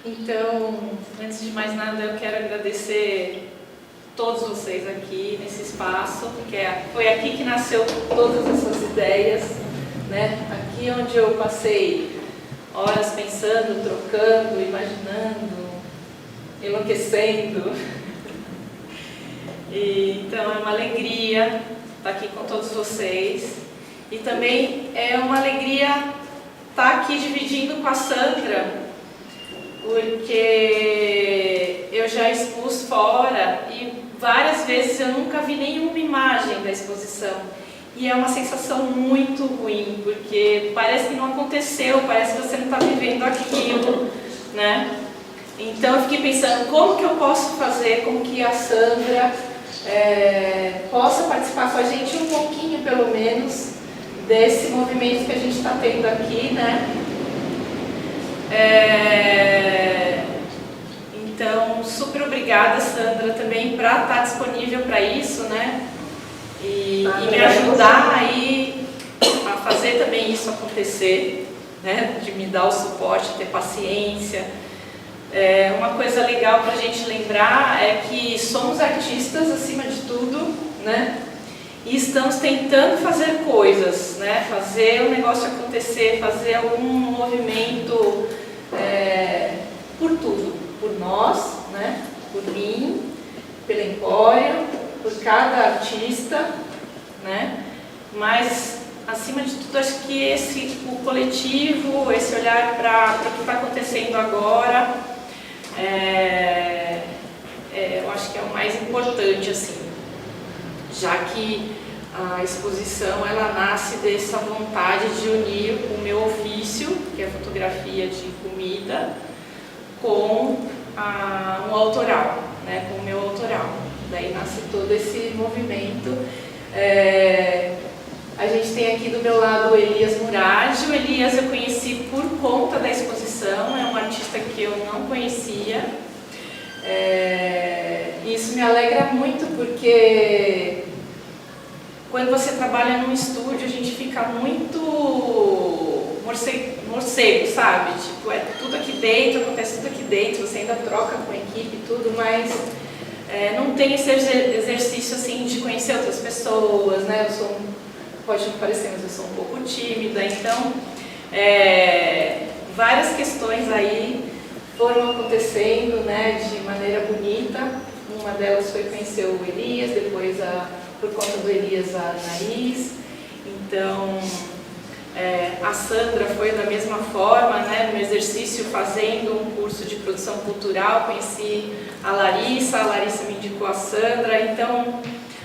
Então, antes de mais nada, eu quero agradecer todos vocês aqui nesse espaço, porque foi aqui que nasceu todas essas ideias, né? Aqui onde eu passei horas pensando, trocando, imaginando, enlouquecendo. Então é uma alegria estar aqui com todos vocês. E também é uma alegria estar aqui dividindo com a Sandra, porque eu já expus fora e várias vezes eu nunca vi nenhuma imagem da exposição. E é uma sensação muito ruim, porque parece que não aconteceu, parece que você não está vivendo aquilo, né? Então eu fiquei pensando, como que eu posso fazer com que a Sandra possa participar com a gente um pouquinho, pelo menos, desse movimento que a gente está tendo aqui, né? Então, super obrigada, Sandra, também para estar disponível para isso, né? E me ajudar aí a fazer também isso acontecer, né? De me dar o suporte, ter paciência. Uma coisa legal para a gente lembrar é que somos artistas acima de tudo, né? E estamos tentando fazer coisas, né? Fazer o negócio acontecer, fazer algum movimento por tudo, por nós, né? Por mim, pela Empório, por cada artista, né? Mas acima de tudo, acho que o coletivo, esse olhar para o que está acontecendo agora, eu acho que é o mais importante, assim, já que a exposição ela nasce dessa vontade de unir o meu ofício, que é a fotografia de comida, com um autoral, né, com o meu autoral. Daí nasce todo esse movimento. A gente tem aqui do meu lado o Elias Murad. O Elias eu conheci por conta da exposição, é um artista que eu não conhecia. Isso me alegra muito porque quando você trabalha num estúdio a gente fica muito morcego, sabe? Tipo, tudo aqui dentro, acontece tudo aqui dentro, você ainda troca com a equipe e tudo, mas não tem esse exercício assim de conhecer outras pessoas, né? Pode não parecer, mas eu sou um pouco tímida, então várias questões aí foram acontecendo, né, de maneira bonita. Uma delas foi conhecer o Elias, depois por conta do Elias a Anaís. Então a Sandra foi da mesma forma, né, no exercício fazendo um curso de produção cultural, conheci a Larissa me indicou a Sandra. Então,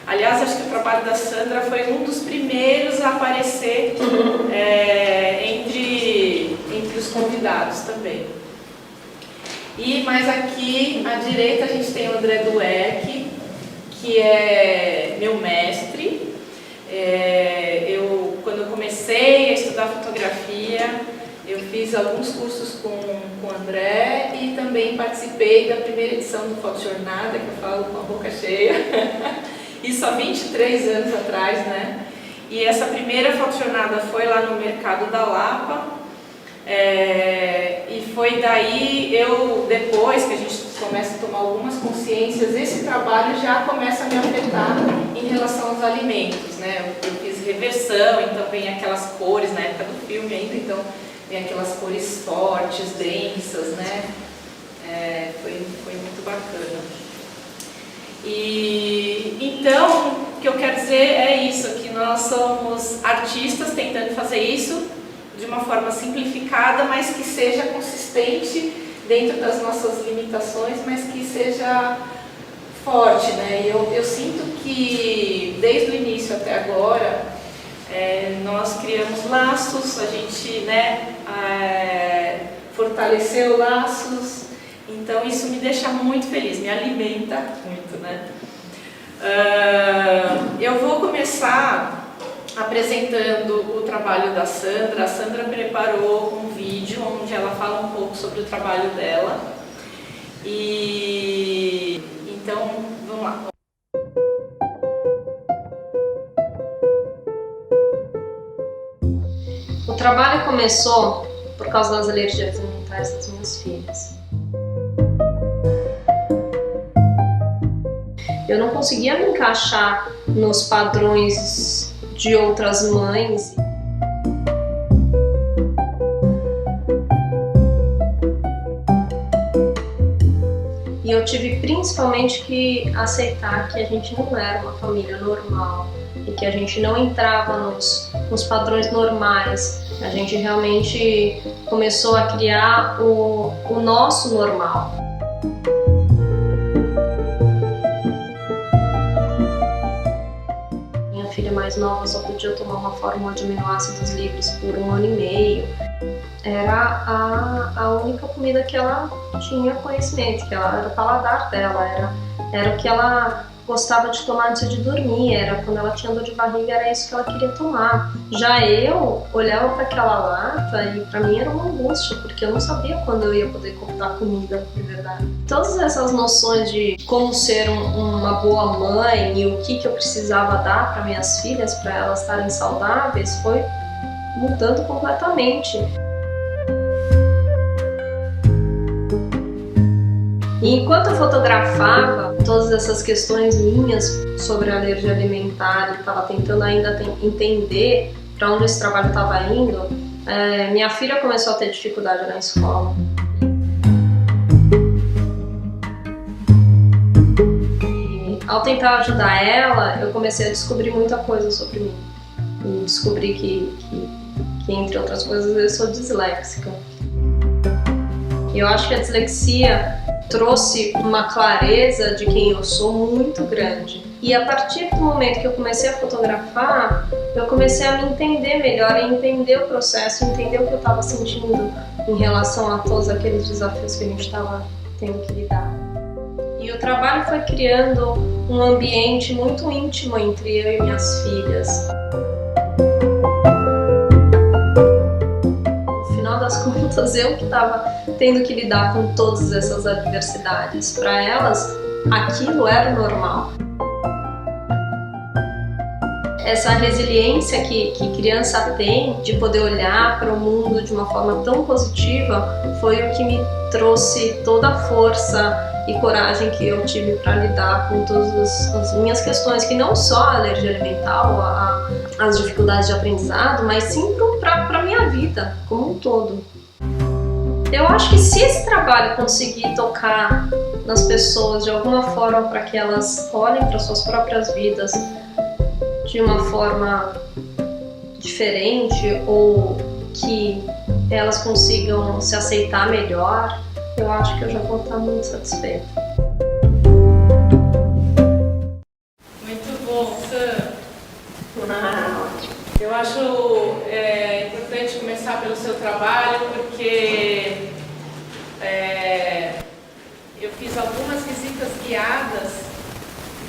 aliás, acho que o trabalho da Sandra foi um dos primeiros a aparecer entre os convidados também. E mais aqui à direita a gente tem o André Dueck, que é meu mestre. Quando eu comecei a estudar fotografia, eu fiz alguns cursos com o André e também participei da primeira edição do Fotojornada, que eu falo com a boca cheia. Isso há 23 anos atrás, né? E essa primeira fotojornada foi lá no Mercado da Lapa. E foi daí, depois que a gente começa a tomar algumas consciências, esse trabalho já começa a me afetar em relação aos alimentos, né? Eu fiz reversão, então vem aquelas cores, na época do filme ainda, então vem aquelas cores fortes, densas, né? Foi muito bacana. E então, o que eu quero dizer é isso, que nós somos artistas tentando fazer isso de uma forma simplificada, mas que seja consistente dentro das nossas limitações, mas que seja forte, né? E eu sinto que desde o início até agora nós criamos laços, a gente, né, fortaleceu laços. Então isso me deixa muito feliz, me alimenta muito, né? Eu vou começar apresentando o trabalho da Sandra. A Sandra preparou um vídeo onde ela fala um pouco sobre o trabalho dela. E então, vamos lá. O trabalho começou por causa das alergias alimentares das minhas filhas. Eu não conseguia me encaixar nos padrões de outras mães. E eu tive principalmente que aceitar que a gente não era uma família normal e que a gente não entrava nos padrões normais. A gente realmente começou a criar o nosso normal. Minha filha mais nova só podia tomar uma fórmula de aminoácidos livres por 1 ano e meio. Era a única comida que ela tinha conhecimento, que ela, era o paladar dela, era o que ela gostava de tomar antes de dormir, era quando ela tinha dor de barriga, era isso que ela queria tomar. Já eu olhava para aquela lata e para mim era uma angústia, porque eu não sabia quando eu ia poder comprar comida, de verdade. Todas essas noções de como ser uma boa mãe e o que eu precisava dar para minhas filhas, para elas estarem saudáveis, foi mudando completamente. E enquanto eu fotografava todas essas questões minhas sobre a alergia alimentar e estava tentando ainda entender para onde esse trabalho estava indo, minha filha começou a ter dificuldade na escola. E ao tentar ajudar ela, eu comecei a descobrir muita coisa sobre mim. E descobri que entre outras coisas, eu sou disléxica. E eu acho que a dislexia trouxe uma clareza de quem eu sou muito grande. E a partir do momento que eu comecei a fotografar, eu comecei a me entender melhor, a entender o processo, entender o que eu estava sentindo em relação a todos aqueles desafios que a gente estava tendo que lidar. E o trabalho foi criando um ambiente muito íntimo entre eu e minhas filhas. Das contas, eu que estava tendo que lidar com todas essas adversidades. Para elas, aquilo era normal. Essa resiliência que criança tem de poder olhar para o mundo de uma forma tão positiva foi o que me trouxe toda a força e coragem que eu tive para lidar com todas as minhas questões, que não só a alergia alimentar, as dificuldades de aprendizado, mas sim para a minha vida como um todo. Eu acho que se esse trabalho conseguir tocar nas pessoas de alguma forma para que elas olhem para suas próprias vidas de uma forma diferente ou que elas consigam se aceitar melhor, eu acho que eu já vou estar muito satisfeita. Muito bom, Sam. Eu acho importante começar pelo seu trabalho, porque eu fiz algumas visitas guiadas,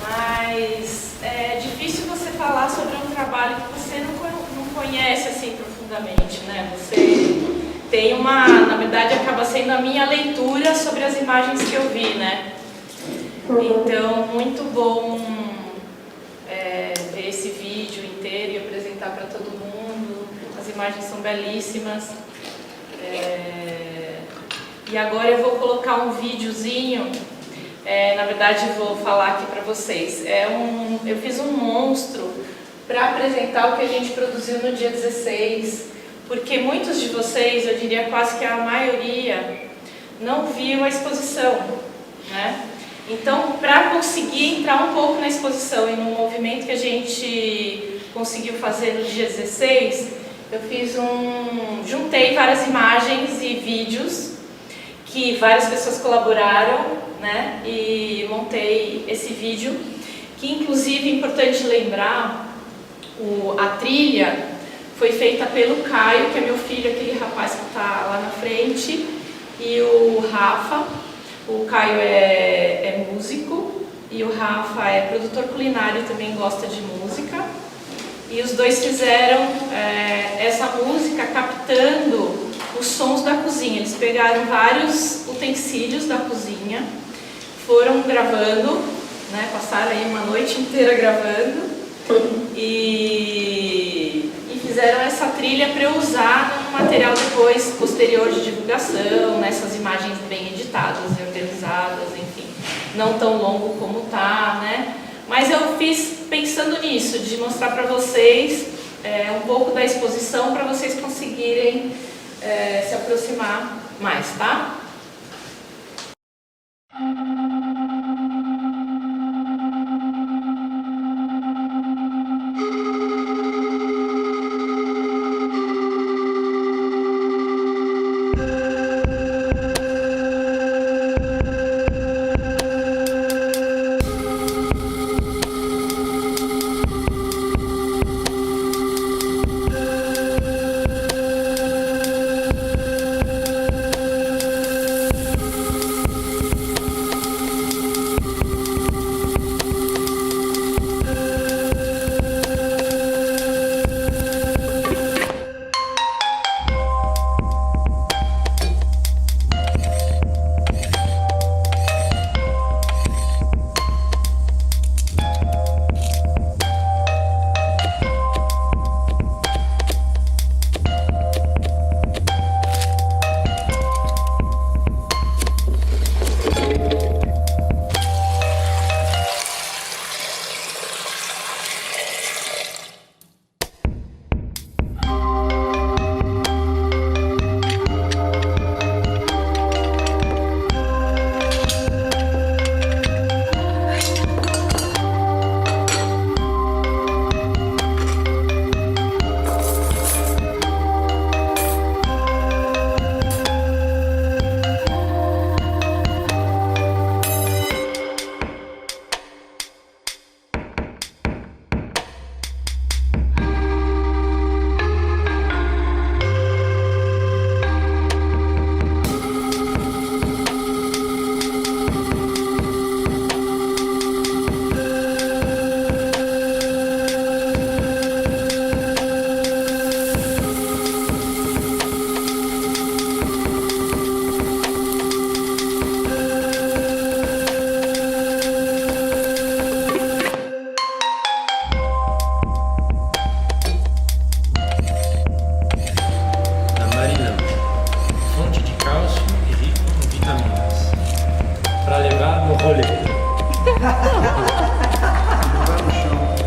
mas é difícil você falar sobre um trabalho que você não conhece assim profundamente, né? Você tem na verdade acaba sendo a minha leitura sobre as imagens que eu vi, né? Então, muito bom ver esse vídeo inteiro e apresentar para todo mundo. As imagens são belíssimas. E agora eu vou colocar um videozinho. Na verdade, eu vou falar aqui para vocês. Eu fiz um monstro para apresentar o que a gente produziu no dia 16, porque muitos de vocês, eu diria quase que a maioria, não viu a exposição, né? Então, para conseguir entrar um pouco na exposição e no movimento que a gente conseguiu fazer no dia 16, eu juntei várias imagens e vídeos que várias pessoas colaboraram, né? E montei esse vídeo, que inclusive é importante lembrar, a trilha foi feita pelo Caio, que é meu filho, aquele rapaz que está lá na frente, e o Rafa. O Caio é músico e o Rafa é produtor culinário e também gosta de música. E os dois fizeram essa música captando os sons da cozinha. Eles pegaram vários utensílios da cozinha, foram gravando, né, passaram aí uma noite inteira gravando e fizeram essa trilha para eu usar no material depois, posterior de divulgação, nessas imagens bem editadas e organizadas, enfim. não tão longo como tá, né? Mas eu fiz pensando nisso, de mostrar para vocês um pouco da exposição para vocês conseguirem se aproximar mais, tá?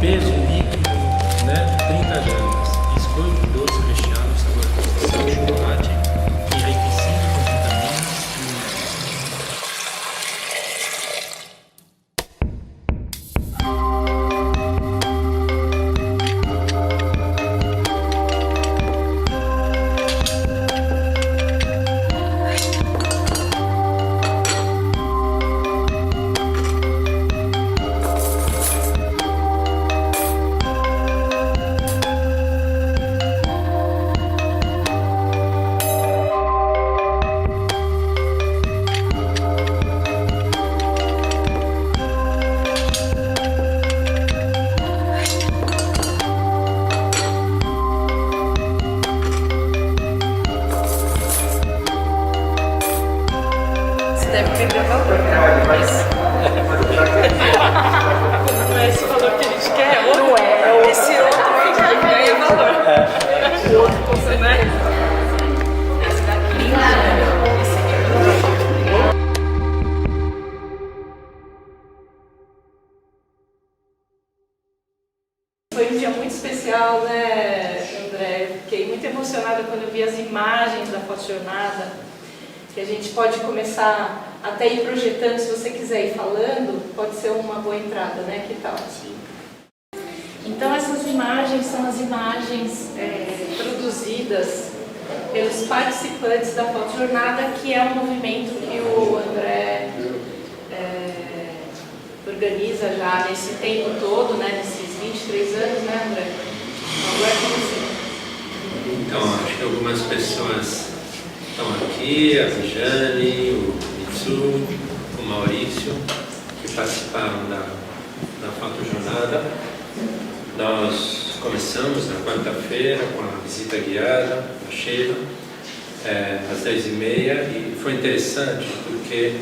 Peso líquido, né? 30 gramas. Biscoito doce recheado, sabor sal, chocolate, enriquecido com vitaminas e deve perder valor, mas não é esse valor que a gente quer, ou não é? Esse outro que ganha valor. O outro você, né? Esse daqui, esse foi um dia muito especial, né, André? Fiquei muito emocionada quando eu vi as imagens da fotojornada, que a gente pode começar até ir projetando, se você quiser ir falando, pode ser uma boa entrada, né? Que tal? Sim. Então essas imagens são as imagens produzidas pelos participantes da fotojornada, que é um movimento que o André organiza já nesse tempo todo, né? Nesses 23 anos, né, André? Agora é com você. Então, acho que algumas pessoas estão aqui, a Jane, o Mitsu, o Maurício, que participaram da fotojornada. Nós começamos na quarta-feira com a visita guiada, a Sheila, às 10h30, e foi interessante porque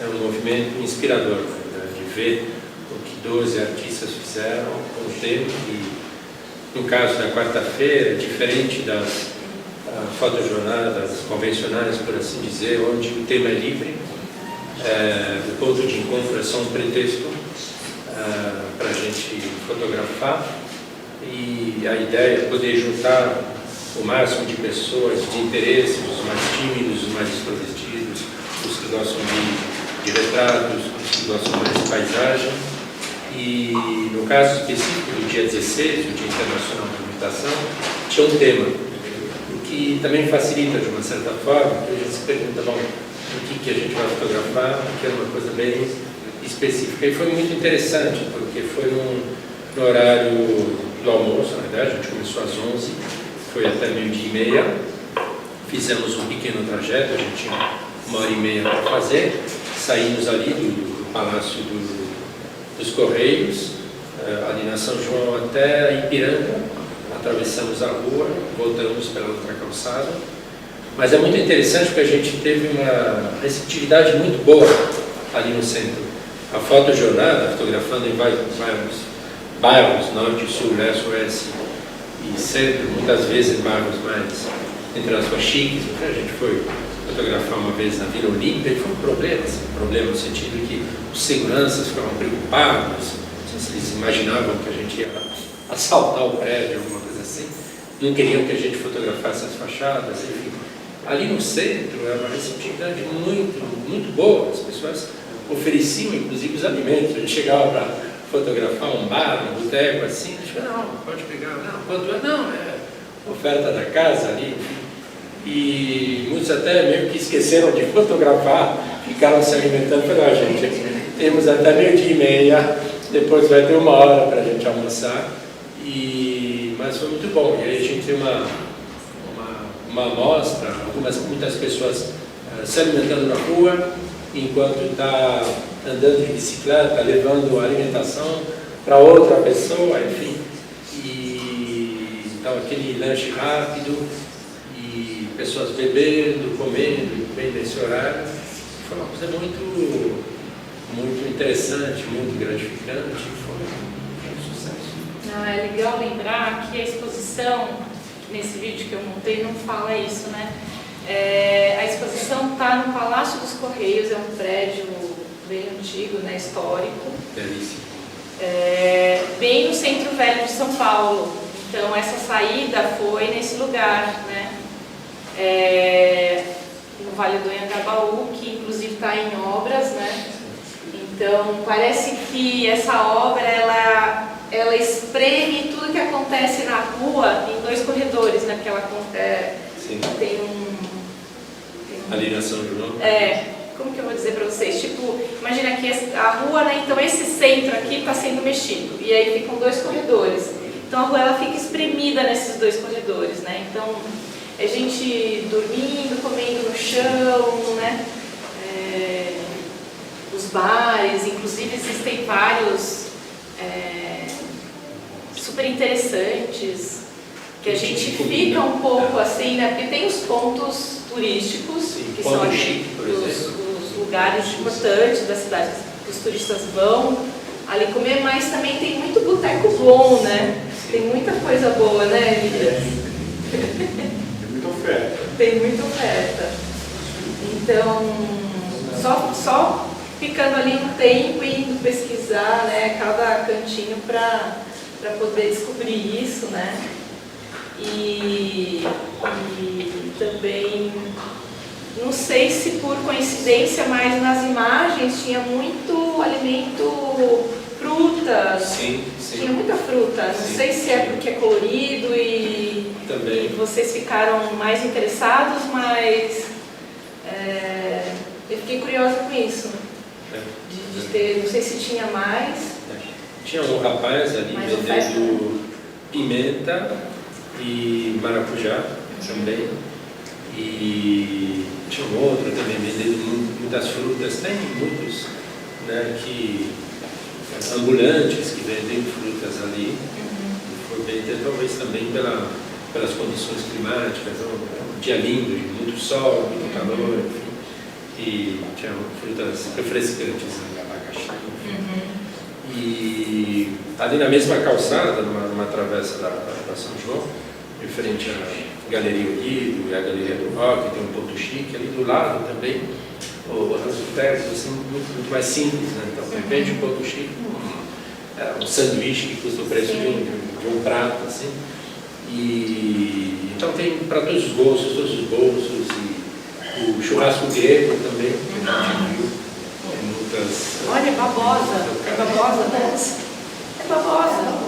é um movimento inspirador, né, de ver o que 12 artistas fizeram com o tempo. E no caso da quarta-feira, diferente das fotojornadas convencionais, por assim dizer, onde o tema é livre, O ponto de encontro é só um pretexto para a gente fotografar, e a ideia é poder juntar o máximo de pessoas de interesse, os mais tímidos, os mais extrovertidos, os que gostam de retratos, os que gostam mais de paisagem. E no caso específico do dia 16, o Dia Internacional da Meditação, tinha um tema, o que também facilita de uma certa forma, porque a gente se pergunta, bom, o que a gente vai fotografar, que é uma coisa bem específica. E foi muito interessante, porque foi no horário do almoço, na verdade, a gente começou às 11, foi até 12h30, fizemos um pequeno trajeto, a gente tinha 1h30 para fazer, saímos ali do Palácio dos Correios, ali na São João até Ipiranga, atravessamos a rua, voltamos pela outra calçada. Mas é muito interessante porque a gente teve uma receptividade muito boa ali no centro. A fotojornada, fotografando em vários bairros, norte, sul, leste, oeste e centro, muitas vezes em bairros mais, entre aspas, chiques. A gente foi fotografar uma vez na Vila Olímpia e foi um problema no sentido que os seguranças ficavam preocupados, não sei se eles imaginavam que a gente ia assaltar o prédio, alguma coisa assim, não queriam que a gente fotografasse as fachadas, enfim. Ali no centro era uma receptividade muito boa, as pessoas ofereciam inclusive os alimentos, a gente chegava para fotografar um bar, um boteco assim, a gente falava, não, pode pegar, não, quanto é? Não, é oferta da casa ali, enfim. E muitos até meio que esqueceram de fotografar, ficaram se alimentando, falaram, gente, temos até 12h30, depois vai ter 1h para a gente almoçar, mas foi muito bom. E aí a gente tem uma amostra, muitas pessoas se alimentando na rua, enquanto está andando de bicicleta, levando alimentação para outra pessoa, enfim. E então aquele lanche rápido, e pessoas bebendo, comendo, bem nesse horário. Foi uma coisa muito interessante, muito gratificante, foi um sucesso. É legal lembrar que a exposição, nesse vídeo que eu montei, não fala isso, né? A exposição está no Palácio dos Correios, é um prédio bem antigo, né, histórico. Belíssimo. Bem no centro velho de São Paulo. Então essa saída foi nesse lugar, né? No Vale do Anhangabaú, que inclusive está em obras, né? Então parece que essa obra ela espreme tudo que acontece na rua em 2 corredores, né? Porque ela tem um ali na São João. Como que eu vou dizer para vocês? Tipo, imagina aqui a rua, né? Então esse centro aqui está sendo mexido e aí ficam 2 corredores. Então a rua ela fica espremida nesses 2 corredores, né? Então é gente dormindo, comendo no chão, né? Os bares, inclusive existem vários super interessantes que a gente fica um pouco assim, né? Porque tem os pontos turísticos, sim, que são os lugares importantes da cidade que os turistas vão ali comer, mas também tem muito boteco bom, né? Tem muita coisa boa, né, Elias? Tem muita oferta. Tem muita oferta. Então, só ficando ali um tempo e indo pesquisar, né, cada cantinho para poder descobrir isso, né? E também, não sei se por coincidência, mas nas imagens tinha muito alimento, frutas. Sim. Tinha muita fruta. Não sei se é porque é colorido e vocês ficaram mais interessados, mas eu fiquei curiosa com isso. De ter, não sei se tinha mais. Tinha um rapaz ali vendendo pimenta e maracujá também. E tinha um outro também vendendo muitas frutas. Tem muitos, né, ambulantes que vendem frutas ali. Foi bem, talvez também pelas condições climáticas, um dia lindo, muito sol, muito calor, enfim. E tinha frutas refrescantes, abacaxi. E ali na mesma calçada, numa travessa da São João, em frente à Galeria Unido e à Galeria do Rock, tem um ponto chique, ali do lado também, o entregas assim, muito mais simples, né? Então, vende um pouco chique, um sanduíche que custa o preço de um prato, assim. E então tem para todos os bolsos, e o churrasco grego também, que a gente viu muitas. Olha, é babosa. É babosa, né? É babosa.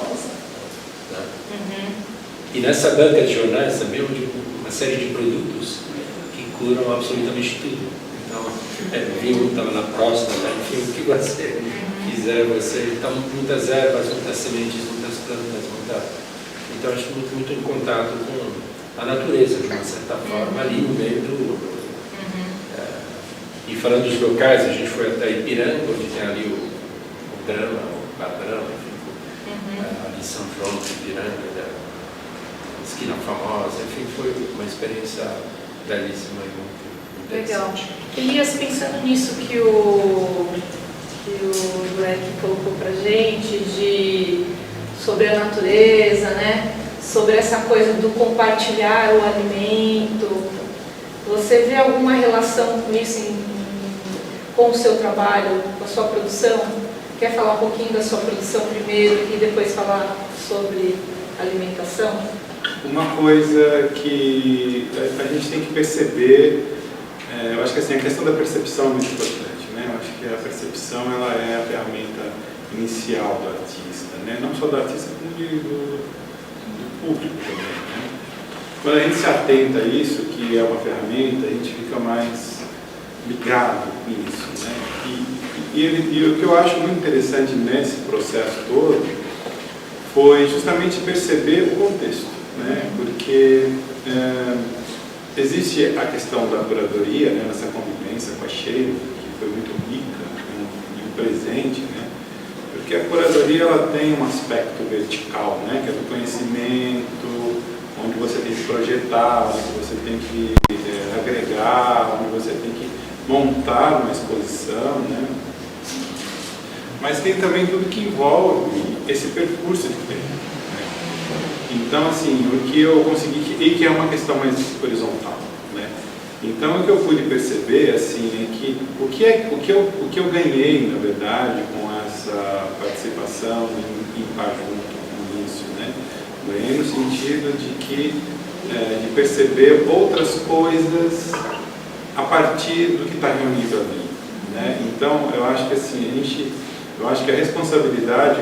E nessa banca de jornais também, onde uma série de produtos que curam absolutamente tudo. Então, viu, estava na próstata, enfim, o que você quiser, então, muitas ervas, muitas sementes, muitas plantas, então, acho muito em contato com a natureza, de uma certa forma, ali no meio do... E falando dos locais, a gente foi até Ipiranga, onde tem ali o Brahma, o Bar-Brahma, enfim, ali em São João de Ipiranga, esquina famosa, enfim, foi uma experiência belíssima e muito Legal. interessante. Elias, pensando nisso que o Black colocou pra gente, sobre a natureza, né? Sobre essa coisa do compartilhar o alimento, você vê alguma relação com isso com o seu trabalho, com a sua produção? Quer falar um pouquinho da sua produção primeiro e depois falar sobre alimentação? Uma coisa que a gente tem que perceber, eu acho que assim, a questão da percepção é muito importante, né? Eu acho que a percepção ela é a ferramenta inicial do artista, né? Não só do artista, como do público também, né? Quando a gente se atenta a isso, que é uma ferramenta, a gente fica mais ligado nisso, né? E o que eu acho muito interessante nesse processo todo foi justamente perceber o contexto, né? Porque existe a questão da curadoria, né? Nessa convivência com a Sheila, que foi muito rica, e um presente, né? Porque a curadoria ela tem um aspecto vertical, né? Que é do conhecimento, onde você tem que projetar, onde você tem que agregar, onde você tem que montar uma exposição, né? Mas tem também tudo que envolve esse percurso de tempo, né? Então, assim, o que eu consegui, e que é uma questão mais horizontal, né? Então, o que eu pude perceber, assim, é que o que eu ganhei, na verdade, com essa participação em estar junto com isso, né? Ganhei no sentido de perceber outras coisas a partir do que está reunido ali, né? Então, eu acho que assim, eu acho que a responsabilidade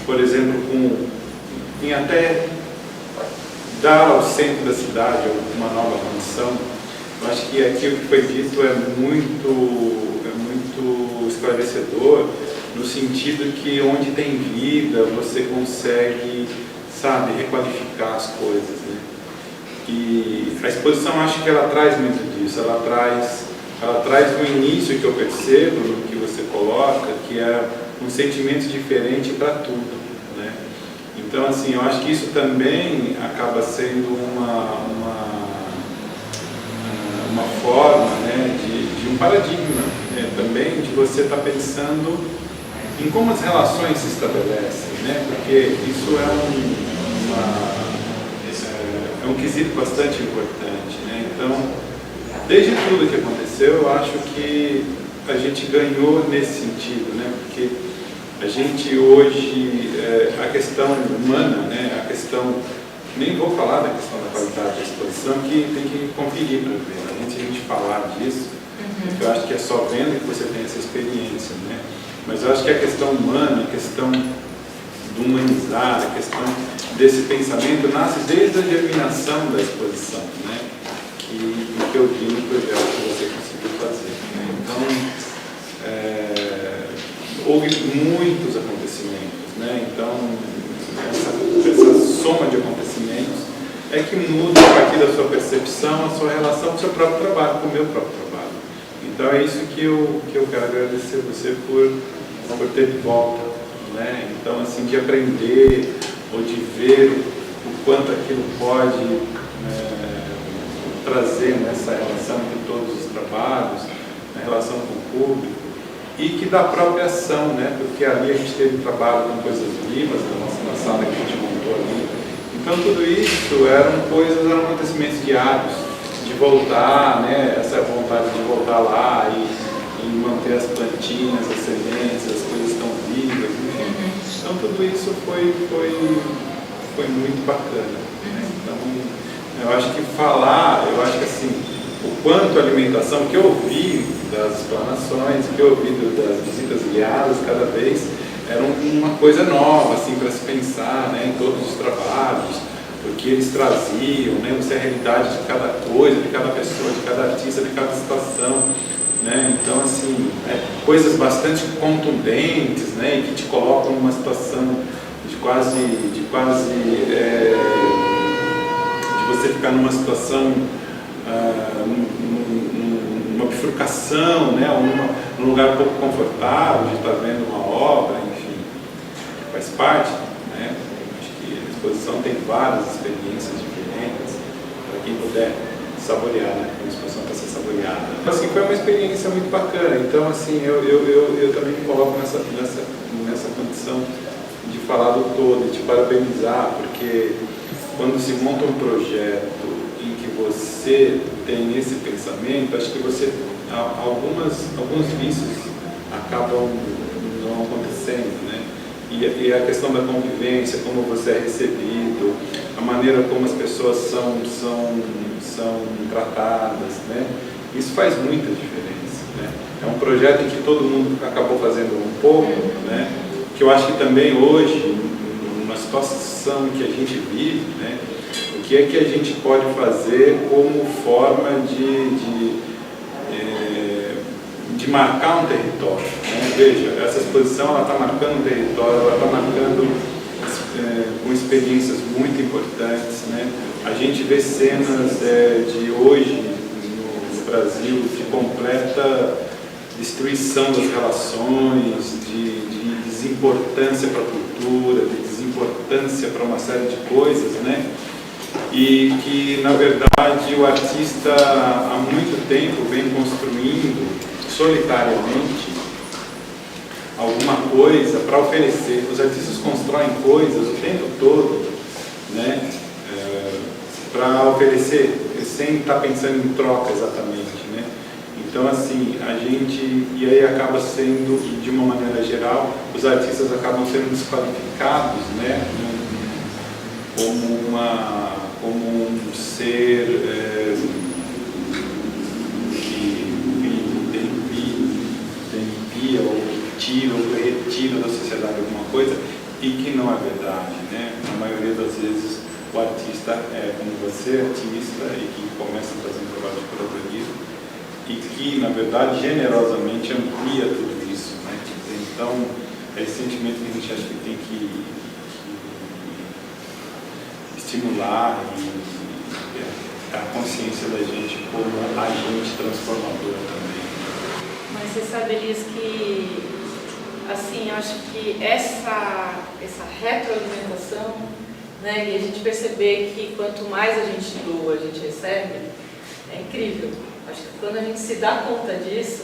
por exemplo, em até dar ao centro da cidade uma nova condição, eu acho que aquilo que foi dito é muito esclarecedor, no sentido que onde tem vida você consegue, sabe, requalificar as coisas, né? E a exposição, acho que ela traz muito disso, ela traz no início que eu percebo, no que você coloca, que é um sentimento diferente para tudo, né? Então, assim, eu acho que isso também acaba sendo uma forma, né, de um paradigma, né, também de você estar pensando em como as relações se estabelecem, né? Porque isso é um quesito bastante importante, né? Então, desde tudo que aconteceu, eu acho que a gente ganhou nesse sentido, né? Porque a gente hoje, a questão humana, né? A questão, nem vou falar da questão da qualidade da exposição, que tem que conferir para ver, né? Antes de a gente falar disso, porque eu acho que é só vendo que você tem essa experiência, né? Mas eu acho que a questão humana, a questão do humanizar, a questão desse pensamento nasce desde a germinação da exposição, né? Que eu vi no projeto que você conseguiu fazer, né? Então, houve muitos acontecimentos, né? Então, essa soma de acontecimentos é que muda a partir da sua percepção, a sua relação com o seu próprio trabalho, com o meu próprio trabalho. Então, é isso que eu quero agradecer a você por ter de volta, né? Então, assim, de aprender ou de ver o quanto aquilo pode trazer nessa relação de todos os trabalhos, na relação com o público, e que da própria ação, né? Porque ali a gente teve trabalho com coisas vivas, na sala que a gente montou ali. Então tudo isso eram acontecimentos diários, de voltar, né? Essa vontade de voltar lá e manter as plantinhas, as sementes, as coisas estão vivas, enfim. Então tudo isso foi muito bacana, né? Então eu acho que assim, o quanto a alimentação que eu vi das explanações, que eu vi das visitas guiadas, cada vez era uma coisa nova, assim, para se pensar, né, em todos os trabalhos, porque eles traziam, né, a realidade de cada coisa, de cada pessoa, de cada artista, de cada situação, né, então, assim, coisas bastante contundentes, né, e que te colocam numa situação de você ficar numa situação, numa bifurcação, né, num lugar um pouco confortável de estar vendo uma obra, enfim, faz parte, né? Acho que a exposição tem várias experiências diferentes, para quem puder saborear, né? A exposição para ser saboreada. Assim, foi uma experiência muito bacana, então assim, eu também me coloco nessa condição de falar do todo, de te parabenizar, porque quando se monta um projeto em que você tem esse pensamento, acho que alguns vícios acabam não acontecendo, né? E a questão da convivência, como você é recebido, a maneira como as pessoas são tratadas, né? Isso faz muita diferença, né? É um projeto em que todo mundo acabou fazendo um pouco, né? Que eu acho que também hoje, numa situação que a gente vive, né? O que é que a gente pode fazer como forma de marcar um território, né? Veja, essa exposição está marcando um território, ela está marcando com experiências muito importantes, né? A gente vê cenas de hoje no Brasil de completa destruição das relações, de desimportância para a cultura, de desimportância para uma série de coisas, né? E que, na verdade, o artista há muito tempo vem construindo solitariamente alguma coisa para oferecer. Os artistas constroem coisas o tempo todo, né, para oferecer, sem estar pensando em troca exatamente, né? Então, assim, e aí acaba sendo, de uma maneira geral, os artistas acabam sendo desqualificados, né, como um ser que ou tira ou retira da sociedade alguma coisa, e que não é verdade, né? Na maioria das vezes o artista é como você, artista, e que começa a fazer um trabalho de curadoria e que, na verdade, generosamente amplia tudo isso, né? Então, é esse sentimento que a gente acha que tem que estimular e a consciência da gente como agente transformador também. Mas você sabe, Elias, que assim, eu acho que essa retroalimentação, né, e a gente perceber que quanto mais a gente doa, a gente recebe, é incrível. Acho que quando a gente se dá conta disso,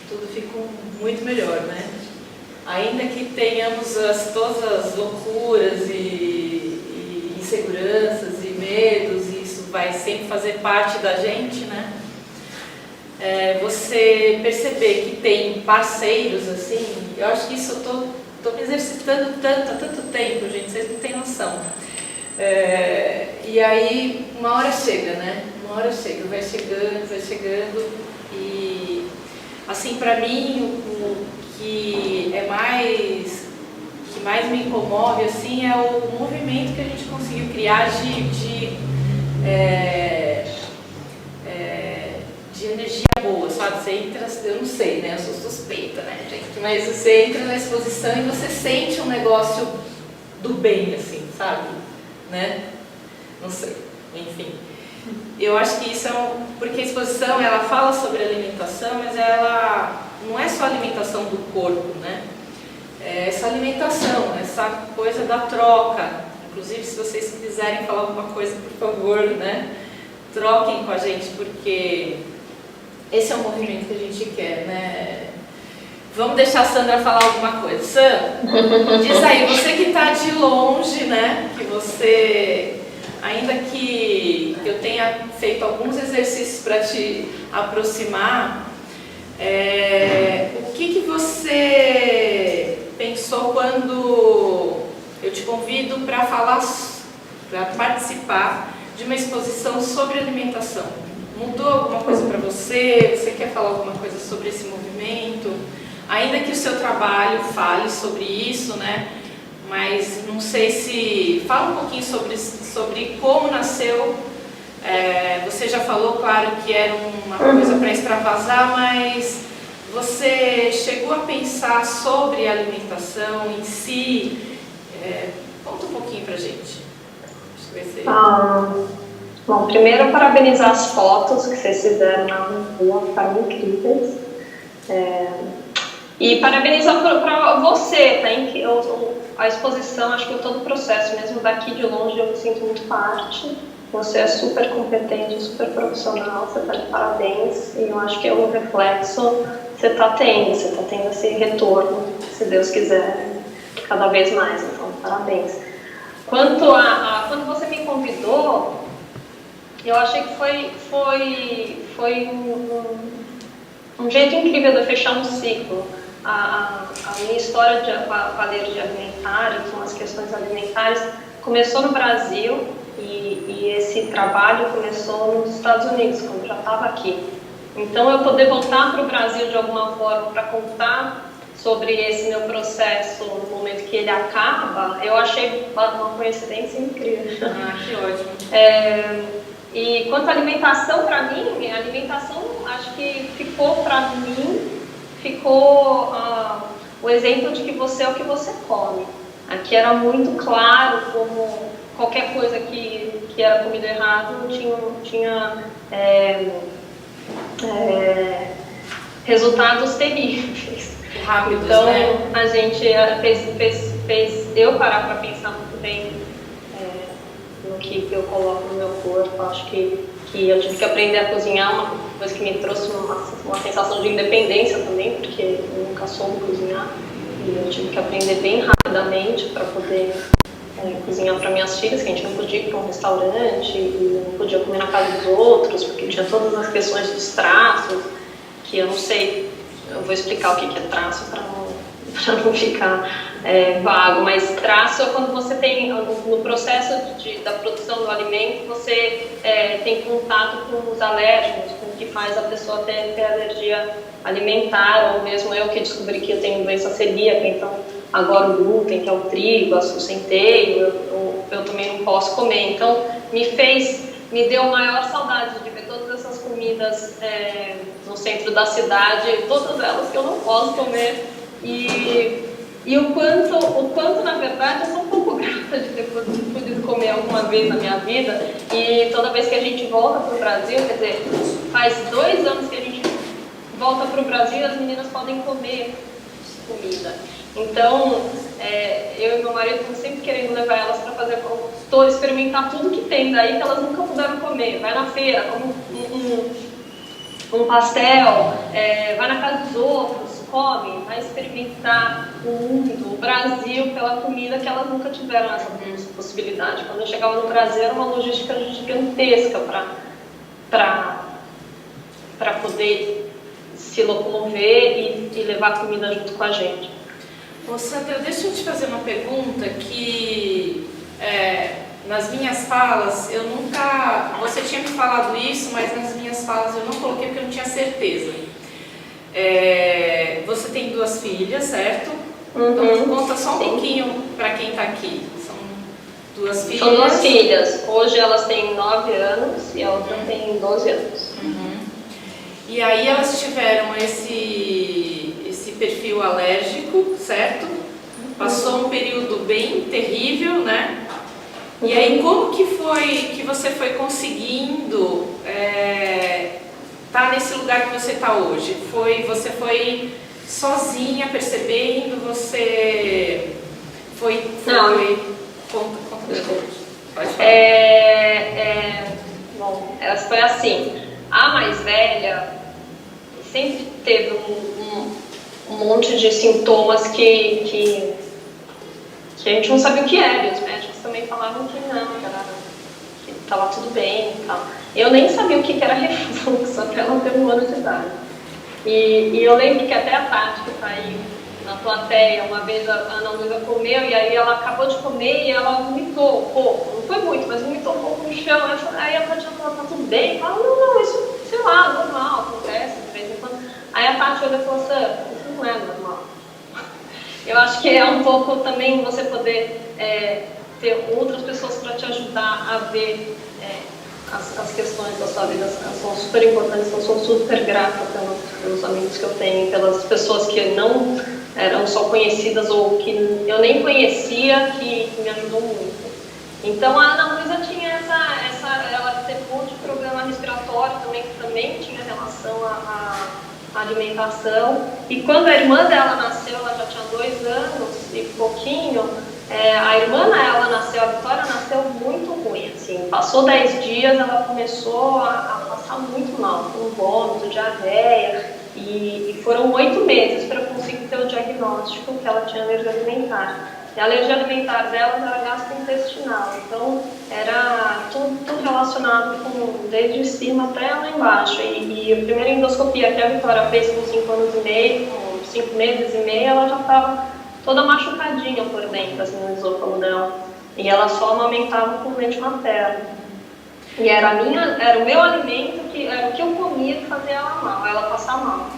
tudo fica muito melhor, né? Ainda que tenhamos todas as loucuras e inseguranças e medos, e isso vai sempre fazer parte da gente, né? Você perceber que tem parceiros assim, eu acho que isso eu tô me exercitando há tanto tempo, gente, vocês não têm noção. E aí uma hora chega, né? Uma hora chega, vai chegando e assim, para mim o que mais me comove assim é o movimento que a gente conseguiu criar de energia boa, sabe? Você entra, eu não sei, né? Eu sou suspeita, né, gente? Mas você entra na exposição e você sente um negócio do bem, assim, sabe? Né? Não sei, enfim. Eu acho que isso porque a exposição, ela fala sobre alimentação, mas ela não é só alimentação do corpo, né? É essa alimentação, essa coisa da troca. Inclusive, se vocês quiserem falar alguma coisa, por favor, né? Troquem com a gente, porque esse é o movimento que a gente quer, né? Vamos deixar a Sandra falar alguma coisa. Sandra, diz aí, você que está de longe, né? Que você ainda que eu tenha feito alguns exercícios para te aproximar, o que você pensou quando eu te convido para falar, para participar de uma exposição sobre alimentação? Mudou alguma coisa para você? Você quer falar alguma coisa sobre esse movimento? Ainda que o seu trabalho fale sobre isso, né? Mas não sei se... Fala um pouquinho sobre como nasceu. Você já falou, claro, que era uma coisa para extravasar, mas você chegou a pensar sobre a alimentação em si? Conta um pouquinho pra gente. Acho que vai ser... Bom, primeiro parabenizar as fotos que vocês fizeram na rua, ficaram incríveis. E parabenizar para você, tá? A exposição, acho que todo o processo, mesmo daqui de longe, eu me sinto muito parte. Você é super competente, super profissional, você está de parabéns. E eu acho que é um reflexo que você está tendo esse retorno, se Deus quiser, cada vez mais. Então, parabéns. Quando você me convidou, eu achei que foi um jeito incrível de fechar um ciclo. A minha história com a alergia alimentar e com as questões alimentares começou no Brasil e esse trabalho começou nos Estados Unidos, quando eu já estava aqui. Então, eu poder voltar para o Brasil de alguma forma para contar sobre esse meu processo no momento que ele acaba, eu achei uma coincidência incrível. Que ótimo. E quanto à alimentação, para mim, a alimentação, acho que ficou o exemplo de que você é o que você come. Aqui era muito claro como qualquer coisa que era comida errado tinha resultados terríveis. Rápidos, então, né? A gente fez eu parar para pensar muito bem no que eu coloco no meu corpo. Acho que eu tive que aprender a cozinhar, uma coisa que me trouxe uma sensação de independência também, porque eu nunca soube cozinhar. E eu tive que aprender bem rapidamente para poder cozinhar para minhas filhas, que a gente não podia ir para um restaurante e não podia comer na casa dos outros, porque tinha todas as questões dos traços, que eu não sei, eu vou explicar o que é traço para não ficar vago, mas traço é quando você tem, no processo da produção do alimento, você tem contato com os alérgenos, com o que faz a pessoa ter alergia alimentar, ou mesmo eu que descobri que eu tenho doença celíaca, então agora o glúten, que é o trigo, o centeio, eu também não posso comer. Então me deu maior saudade de ver todas essas comidas no centro da cidade, todas elas que eu não posso comer. E o quanto, na verdade, eu sou um pouco grata de ter podido comer alguma vez na minha vida. E toda vez que a gente volta para o Brasil, quer dizer, faz 2 anos que a gente volta para o Brasil e as meninas podem comer comida. Então, eu e meu marido estamos sempre querendo levar elas para experimentar tudo que tem daí que elas nunca puderam comer. Vai na feira, come um pastel, vai na casa dos outros, come, vai experimentar o mundo, o Brasil, pela comida que elas nunca tiveram essa possibilidade. Quando eu chegava no Brasil era uma logística gigantesca para poder se locomover e levar comida junto com a gente. Ô Sandra, deixa eu te fazer uma pergunta que nas minhas falas eu nunca... Você tinha me falado isso, mas nas minhas falas eu não coloquei porque eu não tinha certeza. Você tem 2 filhas, certo? Então conta só um pouquinho para quem está aqui. São 2 filhas? São 2 filhas. Hoje elas têm 9 anos e a outra tem 12 anos. E aí elas tiveram esse perfil alérgico, certo? Passou um período bem terrível, né? E aí como que foi que você foi conseguindo estar nesse lugar que você está hoje? Você foi sozinha percebendo? Você foi... Conta depois. Pode falar. Bom, foi assim. A mais velha sempre teve um monte de sintomas que a gente não sabia o que era. E os médicos também falavam que não, estava tudo bem e tal. Eu nem sabia o que era refluxo até ela ter 1 ano de idade. E eu lembro que até a Tati, que está aí na plateia, uma vez a Ana Luísa comeu e aí ela acabou de comer e ela vomitou um pouco, não foi muito, mas vomitou um pouco no chão. Aí a Tati falou, tá tudo bem? Fala, não, isso, sei lá, normal, acontece de vez em quando. Aí a Tati olhou e falou, Sam, isso não é normal. Eu acho que é um pouco também você poder ter outras pessoas para te ajudar a ver as questões da sua vida, são super importantes. Eu sou super grata pelos amigos que eu tenho, pelas pessoas que não eram só conhecidas ou que eu nem conhecia, que me ajudou muito. Então a Ana Luísa tinha ela teve um monte de problema respiratório também, que também tinha relação à alimentação. E quando a irmã dela nasceu, ela já tinha 2 anos e pouquinho, a irmã dela nasceu, a Vitória nasceu muito ruim, assim, passou 10 dias, ela começou a passar muito mal, com vômito, diarreia, e foram 8 meses para eu conseguir ter o diagnóstico que ela tinha alergia alimentar. E a alergia alimentar dela era gastrointestinal, então era tudo relacionado desde cima até lá embaixo. E a primeira endoscopia que a Vitória fez com 5 anos e meio, com 5 meses e meio, ela já estava toda machucadinha por dentro, assim, no esôfago dela. E ela só amamentava com leite materno. E era o meu alimento, era o que eu comia que fazia ela mal, ela passar mal.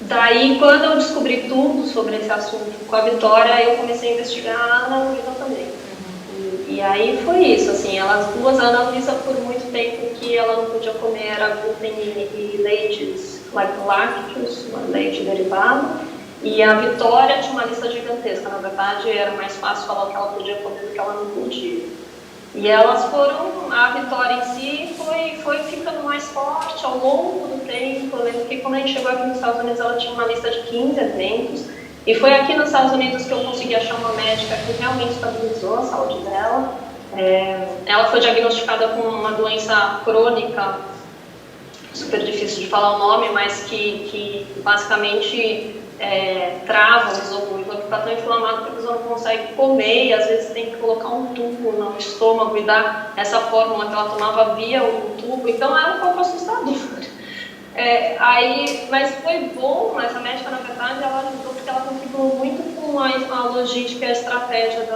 Daí, quando eu descobri tudo sobre esse assunto com a Vitória, eu comecei a investigar a Ana Luísa também. E aí foi isso, assim, elas duas, a Ana Luísa por muito tempo que ela não podia comer era glúten e leites, lácteos, leite derivado. E a Vitória tinha uma lista gigantesca, na verdade era mais fácil falar o que ela podia comer do que ela não podia. E elas a Vitória em si foi ficando mais forte ao longo do tempo. Eu lembro que quando a gente chegou aqui nos Estados Unidos, ela tinha uma lista de 15 eventos. E foi aqui nos Estados Unidos que eu consegui achar uma médica que realmente estabilizou a saúde dela. Ela foi diagnosticada com uma doença crônica, super difícil de falar o nome, mas que basicamente trava o isôfago fica tão inflamado que a pessoa não consegue comer e às vezes tem que colocar um tubo no estômago e dar essa fórmula que ela tomava via o tubo, então era um pouco assustador. Mas foi bom, essa médica na verdade ela ajudou porque ela contribuiu muito com a logística e a estratégia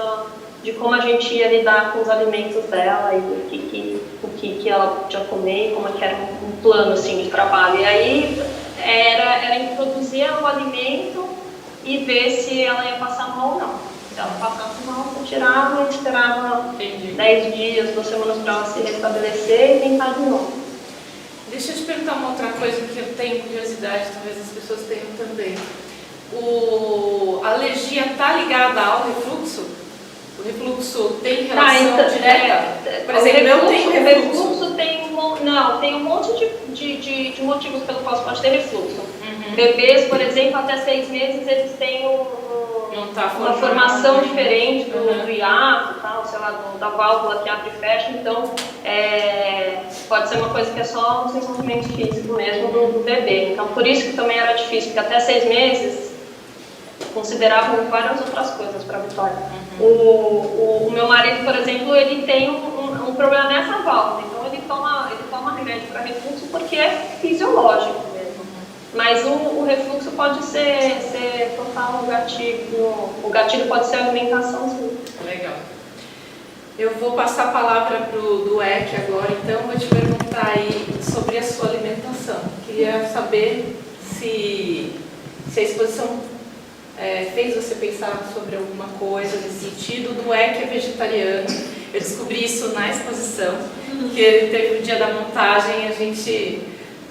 de como a gente ia lidar com os alimentos dela e o que ela podia comer, como que era um plano assim, de trabalho. E aí era introduzir o alimento e ver se ela ia passar mal ou não. Se ela passasse mal, você tirava e esperava 10 dias, 2 semanas para ela se restabelecer e tentar de novo. Deixa eu te perguntar uma outra coisa que eu tenho curiosidade, talvez as pessoas tenham também. A alergia está ligada ao refluxo? O refluxo tem relação direta? Por exemplo, eu tenho refluxo. O refluxo tem um monte de motivos pelo qual você pode ter refluxo. Bebês, por exemplo, até 6 meses, eles têm uma formação diferente do hiato, tal, sei lá, da válvula que abre e fecha. Então, pode ser uma coisa que é só um desenvolvimento físico mesmo do bebê. Então, por isso que também era difícil, porque até 6 meses consideravam várias outras coisas para a Vitória. O meu marido, por exemplo, ele tem um problema nessa válvula, então ele toma remédio para refluxo porque é fisiológico mesmo. Mas o refluxo pode ser total gatilho, o gatilho pode ser a alimentação, sim. Legal. Eu vou passar a palavra para o Dueck agora, então vou te perguntar aí sobre a sua alimentação. Queria saber se a exposição fez você pensar sobre alguma coisa nesse sentido. O Dueck é vegetariano, eu descobri isso na exposição, que teve o dia da montagem, a gente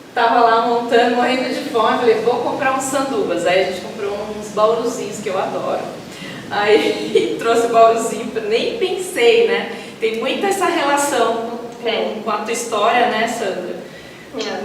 estava lá montando, morrendo de fome, falei, vou comprar uns sandubas. Aí a gente comprou uns bauruzinhos que eu adoro. Aí trouxe o bauruzinho, nem pensei, né? Tem muita essa relação com a tua história, né, Sandra?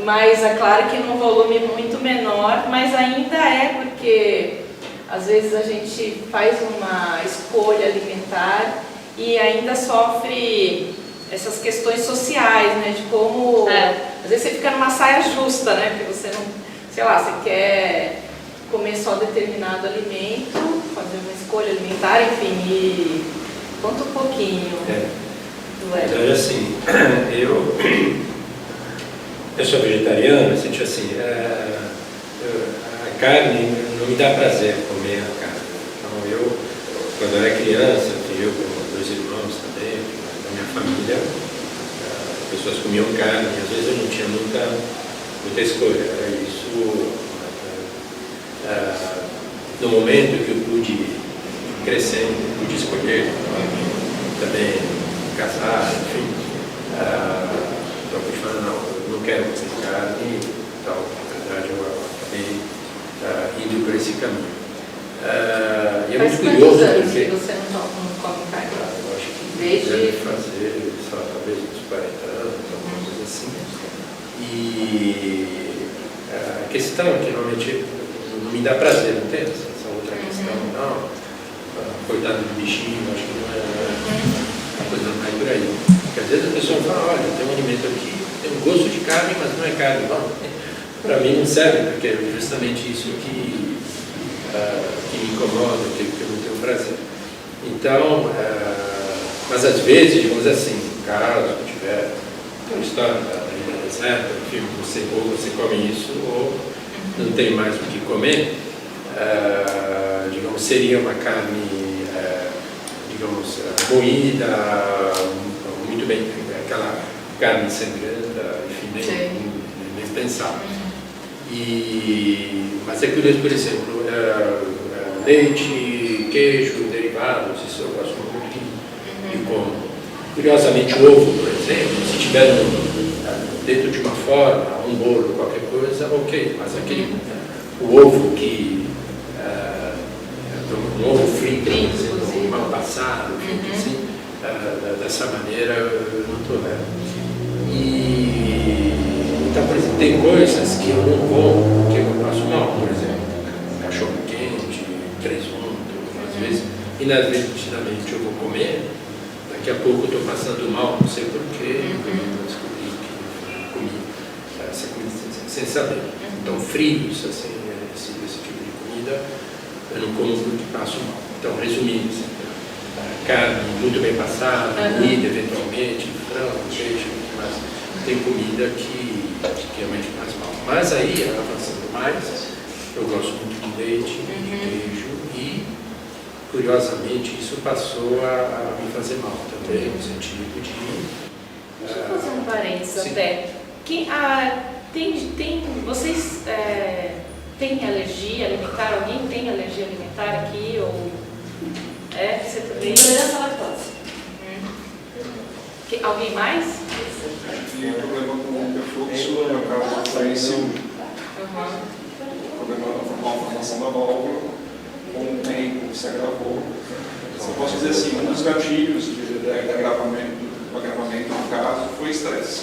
Mas é claro que num volume muito menor, mas ainda porque às vezes a gente faz uma escolha alimentar e ainda sofre essas questões sociais, né? De como às vezes você fica numa saia justa, né? Porque você não, sei lá, você quer comer só determinado alimento, fazer uma escolha alimentar, enfim, e conta um pouquinho. Na verdade, assim, eu sou vegetariano, eu senti assim, a carne não me dá prazer comer a carne. Então, quando eu era criança, eu com 2 irmãos também, da minha família, pessoas comiam carne, e às vezes eu não tinha muita escolha. Era isso. No momento que eu pude crescer, pude escolher também casar, enfim, então eu pude falar, não, eu não quero comer carne e tal. Na verdade, eu acabei indo por esse caminho. E é muito curioso porque você não come carne? Eu acho que deve fazer, sei lá, talvez uns 40 anos, alguma coisa assim. E a questão é que normalmente não me dá prazer, não tem essa outra questão, não. Coitado do bichinho, acho que não é a coisa não vai por aí. Porque às vezes a pessoa fala, olha, tem um alimento aqui, tem um gosto de carne, mas não é carne. Para mim não serve, porque é justamente isso que me incomoda, que eu não tenho prazer. Então, mas às vezes, digamos assim, caso tiver uma história da vida deserta, enfim, ou você come isso, ou não tem mais o que comer, digamos, seria uma carne, digamos, moída, muito bem, aquela carne sangrenta, enfim, nem pensar. Mas é curioso, por exemplo, leite, queijo, derivados, isso eu gosto muito de como. Curiosamente, o ovo, por exemplo, se tiver dentro de uma forma, um bolo, qualquer coisa, ok, mas o ovo que um ovo frito, por exemplo, mal passado, assim, dessa maneira eu não tolero. Então, por exemplo, tem coisas que eu não como, que eu passo mal, por exemplo, cachorro quente, presunto, às vezes, inadvertidamente eu vou comer, daqui a pouco eu estou passando mal, não sei porquê, eu descobri que comi essa comida sem saber. Então, frios, assim, esse tipo de comida, eu não como porque passo mal. Então, resumindo, assim, carne muito bem passada, comida eventualmente, frango, peixe, mas tem comida que realmente faz mal. Mas aí, avançando mais, eu gosto muito de leite, de queijo e, curiosamente, isso passou a me fazer mal também, no sentido de... Deixa eu fazer um parênteses até. Vocês têm alergia alimentar? Alguém tem alergia alimentar aqui? Ou você também? Intolerância à lactose. Alguém mais? Tem problema com o refluxo, no caso foi esse problema na formação da válvula, com o tempo se agravou. Eu posso dizer assim, um dos gatilhos do agravamento no caso foi estresse.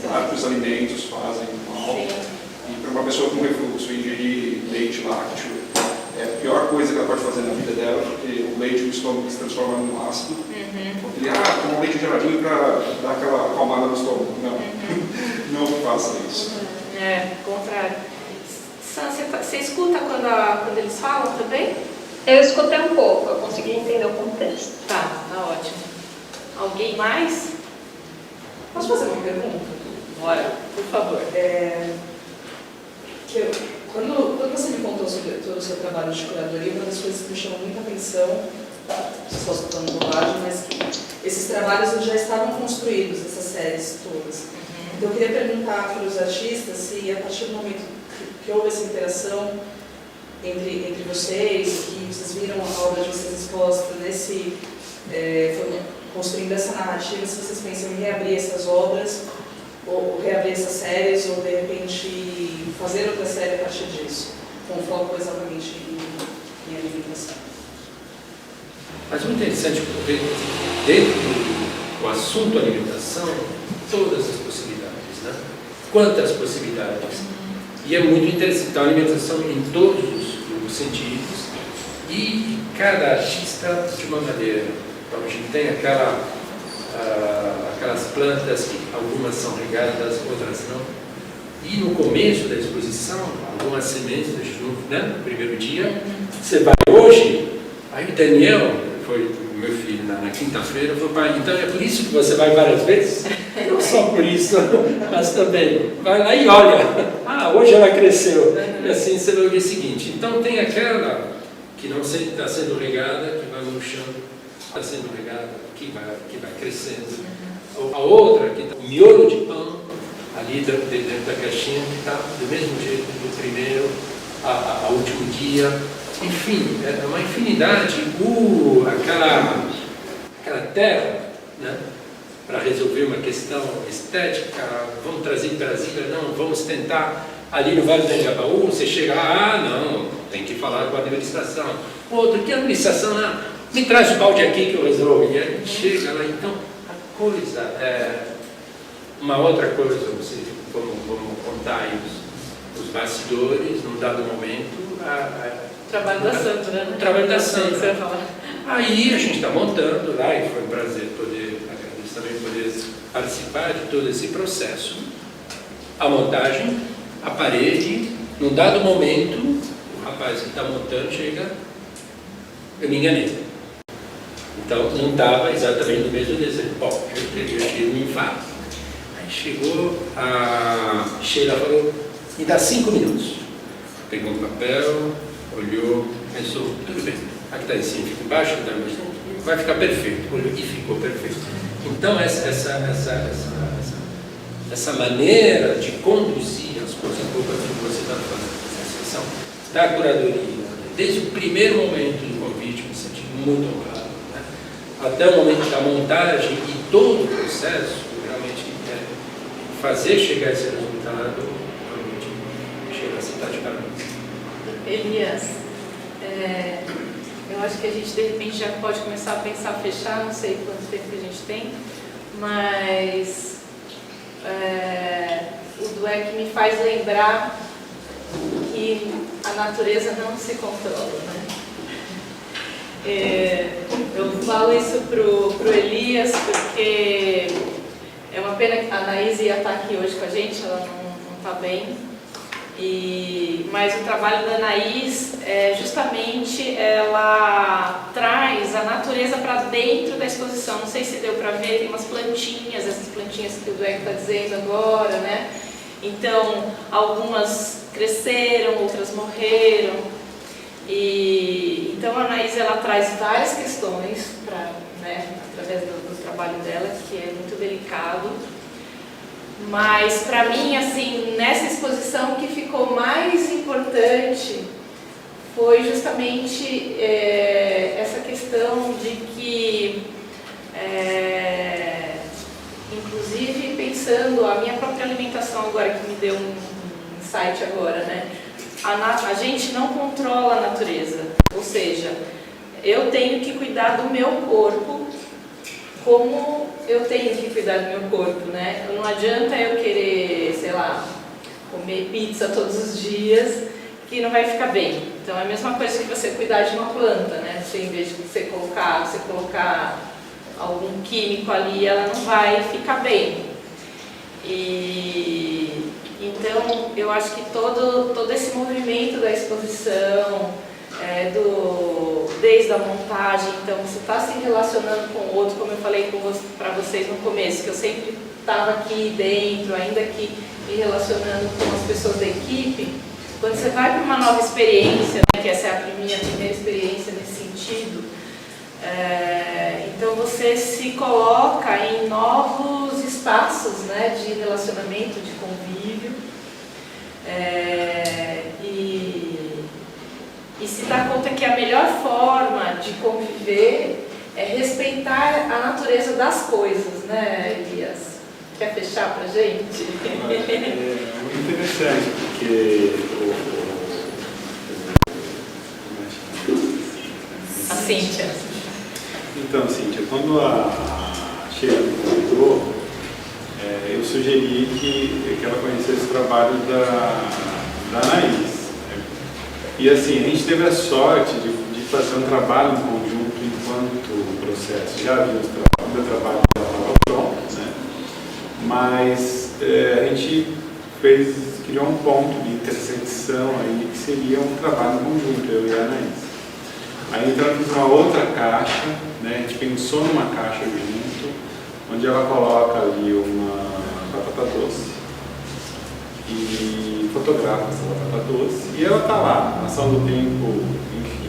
Claro que os alimentos fazem mal, e para uma pessoa com refluxo ingerir leite lácteo é a pior coisa que ela pode fazer na vida dela, porque o leite do estômago se transforma num ácido. Ele, toma um leite geladinho para dar aquela acalmada no estômago. Não, não faça isso. Contrário. Você escuta quando eles falam também? Eu escutei um pouco, eu consegui entender o contexto. Tá ótimo. Alguém mais? Posso fazer uma pergunta? Bora, por favor. Quando você me contou sobre todo o seu trabalho de curadoria, uma das coisas que me chamou muita atenção, vocês posso estar falando bobagem, mas que esses trabalhos já estavam construídos, essas séries todas. Então eu queria perguntar para os artistas se a partir do momento que houve essa interação entre vocês, que vocês viram a obra de vocês exposta construindo essa narrativa, se vocês pensam em reabrir essas obras, ou reabrir essas séries, ou de repente fazer outra série a partir disso, com foco exatamente em alimentação. Mas muito interessante porque dentro do assunto alimentação, todas as possibilidades, né? Quantas possibilidades. E é muito interessante, então a alimentação em todos os sentidos e cada artista de uma maneira. Então a gente tem aquelas plantas que algumas são regadas, outras não. E no começo da exposição, algumas sementes, no primeiro dia, você vai hoje, aí o Daniel foi meu filho na quinta-feira, falou, pai, então é por isso que você vai várias vezes? Não só por isso, mas também, vai lá e olha, hoje ela cresceu. E assim você vai ver o seguinte, então tem aquela que não está sendo regada, que vai murchando, está sendo regada, que vai crescendo. A outra, que está o miolo de pão, ali dentro da caixinha, que está do mesmo jeito do primeiro ao último dia. Enfim, é uma infinidade. Aquela terra, né, para resolver uma questão estética, vamos trazer em Brasília, não, vamos tentar ali no Vale do Engabaú, você chega, não, tem que falar com a administração. Outro, que administração? Me traz o balde aqui que eu resolvo. E a gente chega lá, então, a coisa, uma outra coisa, vamos contar aí os bastidores, num dado momento, O trabalho da Sandra, né? O trabalho da Não sei o que você Sandra. vai falar. Aí a gente está montando lá, e foi um prazer agradeço também poder participar de todo esse processo. A montagem, a parede, num dado momento, o rapaz que está montando chega, eu me enganei. Então não estava exatamente no mesmo desenho. Bom, eu tive um infarto. Aí chegou, a Sheila falou, me dá 5 minutos. Pegou um papel, olhou, pensou, tudo bem, aqui está em cima, fica embaixo, aqui está embaixo, vai ficar perfeito. Olhou e ficou perfeito. Então essa maneira de conduzir as coisas, um pouco aquilo que você está falando, essa questão da curadoria, desde o primeiro momento do convite, me senti muito honrado, né? Até o momento da montagem e todo o processo, realmente fazer chegar esse resultado, realmente chega a citar de parabéns. Elias, eu acho que a gente de repente já pode começar a pensar a fechar, não sei quanto tempo que a gente tem, mas o Dweck me faz lembrar que a natureza não se controla, né? Eu falo isso pro Elias porque é uma pena que a Anaís ia estar aqui hoje com a gente, ela não está bem. Mas o trabalho da Anaís justamente ela traz a natureza para dentro da exposição. Não sei se deu para ver, tem umas plantinhas, essas plantinhas que o Dweck está dizendo agora, né? Então, algumas cresceram, outras morreram. Então a Anaís ela traz várias questões através do trabalho dela, que é muito delicado. Mas para mim, assim, nessa exposição o que ficou mais importante foi justamente essa questão de que, inclusive pensando a minha própria alimentação agora, que me deu um insight agora, né? A gente não controla a natureza, ou seja, eu tenho que cuidar do meu corpo como eu tenho que cuidar do meu corpo, né? Não adianta eu querer, sei lá, comer pizza todos os dias, que não vai ficar bem. Então é a mesma coisa que você cuidar de uma planta, né? Você, em vez de você colocar algum químico ali, ela não vai ficar bem. Então eu acho que todo esse movimento da exposição, desde a montagem, então você está se relacionando com o outro, como eu falei para vocês no começo, que eu sempre estava aqui dentro, ainda que me relacionando com as pessoas da equipe. Quando você vai para uma nova experiência, né, que essa é a minha primeira experiência nesse sentido, então você se coloca em novos espaços, né, de relacionamento, de convívio, e se dá conta que a melhor forma de conviver é respeitar a natureza das coisas, né, Elias? Quer fechar pra gente? É muito interessante, porque A Cíntia. Então, Cíntia, quando a Sheila me convidou, eu sugeri que ela conhecesse o trabalho da Anaís. E assim, a gente teve a sorte de fazer um trabalho em conjunto enquanto processo. Já havia o meu trabalho já estava pronto, né? Mas a gente criou um ponto de intersecção aí que seria um trabalho em conjunto, eu e a Anaís. Aí então eu fiz uma outra caixa, né? A gente pensou numa caixa junto, onde ela coloca ali uma batata doce e fotografa essa batata doce, e ela está lá, a ação do tempo, enfim,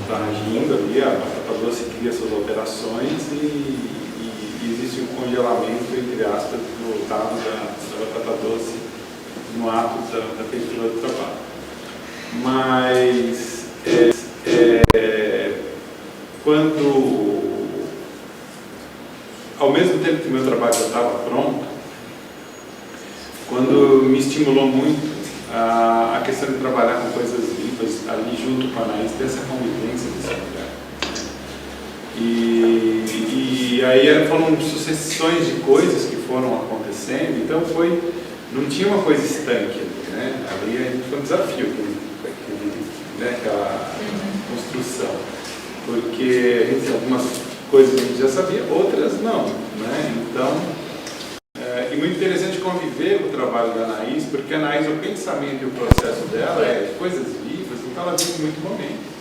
está agindo ali, a batata doce cria suas alterações e existe um congelamento, entre aspas, do resultado da batata doce no ato da feitura do trabalho. Mas quando, ao mesmo tempo que o meu trabalho já estava pronto, quando me estimulou muito a questão de trabalhar com coisas vivas ali junto com a Anaís, dessa convivência desse lugar. E aí foram sucessões de coisas que foram acontecendo, então não tinha uma coisa estanque ali, né? Ali foi um desafio, né? Aquela construção, porque a gente, algumas coisas a gente já sabia, outras não, né? Então, e muito interessante conviver com o trabalho da Anaís, porque a Anaís, o pensamento e o processo dela é de coisas vivas, então ela vive muito momento.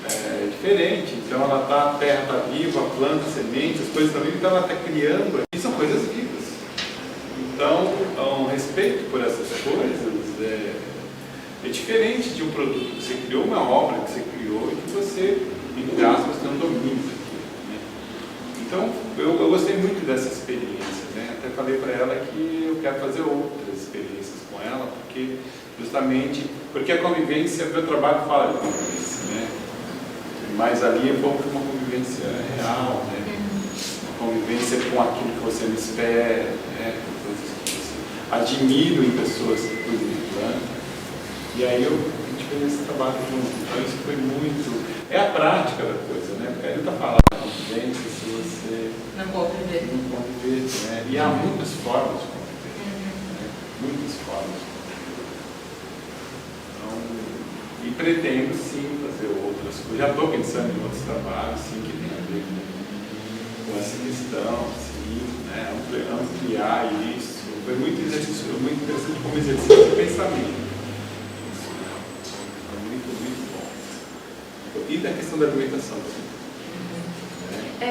É diferente, então a terra está viva, a planta, a semente, as coisas estão vivas, então ela está criando, e são coisas vivas. Então, um respeito por essas coisas é diferente de um produto que você criou, uma obra que você criou e que você, entre aspas, não domina aquilo, né? Então, eu gostei muito dessa experiência, né? Até falei para ela que eu quero fazer outras experiências com ela, porque a convivência, meu trabalho fala de convivência, né? Mas ali é um pouco uma convivência real, né? Uma convivência com aquilo que você não espera, né? Coisas que você admira em pessoas que cuidam de planta. E aí a gente fez esse trabalho junto. Então isso foi muito... É a prática da coisa, né? Porque aí está falando de convivência, se você não conviver, né? E há muitas formas de conviver, né? Muitas formas de conviver. Então, e pretendo sim fazer outras coisas. Já estou pensando em outros trabalhos, sim, que tem a ver com essa questão, sim, né? Ampliar isso. Foi muito interessante como exercício de pensamento. E da questão da alimentação também.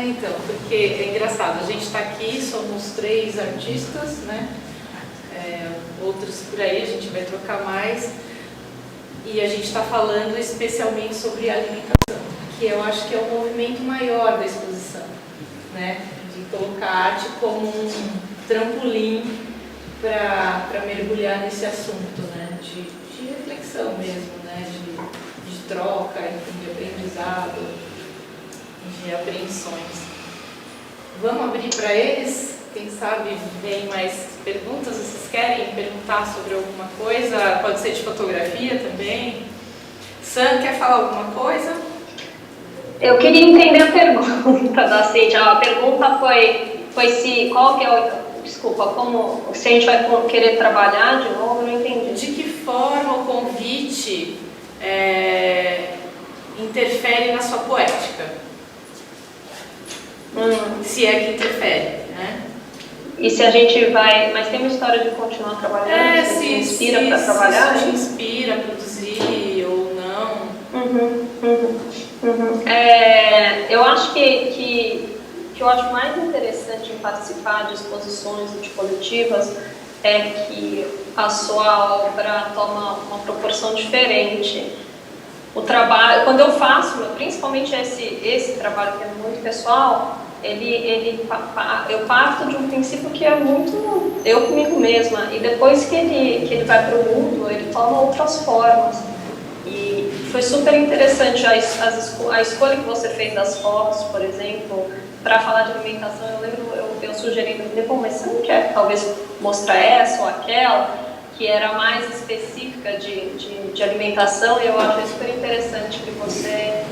Então, porque é engraçado, a gente está aqui, somos 3 artistas, né? Outros por aí, a gente vai trocar mais. E a gente está falando especialmente sobre alimentação, que eu acho que é o movimento maior da exposição, né? De colocar a arte como um trampolim para mergulhar nesse assunto, né? De reflexão mesmo, né? De troca, enfim, de aprendizado, de apreensões. Vamos abrir para eles? Quem sabe vem mais perguntas? Vocês querem perguntar sobre alguma coisa? Pode ser de fotografia também. Sam, quer falar alguma coisa? Eu queria entender a pergunta da Cíntia. A pergunta foi se, qual que é o... Desculpa, se a gente vai querer trabalhar de novo, eu não entendi. De que forma o convite interfere na sua poética? Se é que interfere, né? E se a gente vai... Mas tem uma história de continuar trabalhando? Se inspira para trabalhar? Se te inspira a produzir ou não. Eu acho que eu acho mais interessante em participar de exposições e de coletivas é que a sua obra toma uma proporção diferente. O trabalho, quando eu faço, principalmente esse trabalho que é muito pessoal, eu parto de um princípio que é muito eu comigo mesma, e depois que ele vai para o mundo, ele toma outras formas. E foi super interessante a escolha que você fez das fotos, por exemplo, para falar de alimentação. Eu lembro eu sugerindo, mas você não quer talvez mostrar essa ou aquela, que era mais específica de alimentação, e eu acho super interessante que você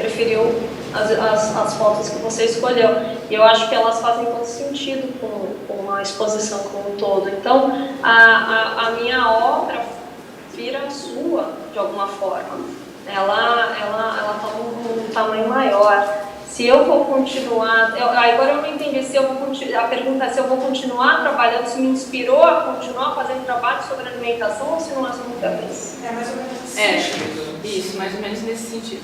preferiu as fotos que você escolheu. E eu acho que elas fazem todo sentido com a exposição como um todo. Então, a minha obra vira sua, de alguma forma. Ela toma um tamanho maior. Se eu vou continuar... agora eu não entendi se eu vou continuar... A pergunta é se eu vou continuar trabalhando, se me inspirou a continuar fazendo trabalho sobre alimentação ou se não é só uma vez. É mais ou menos nesse sentido. Isso, mais ou menos nesse sentido.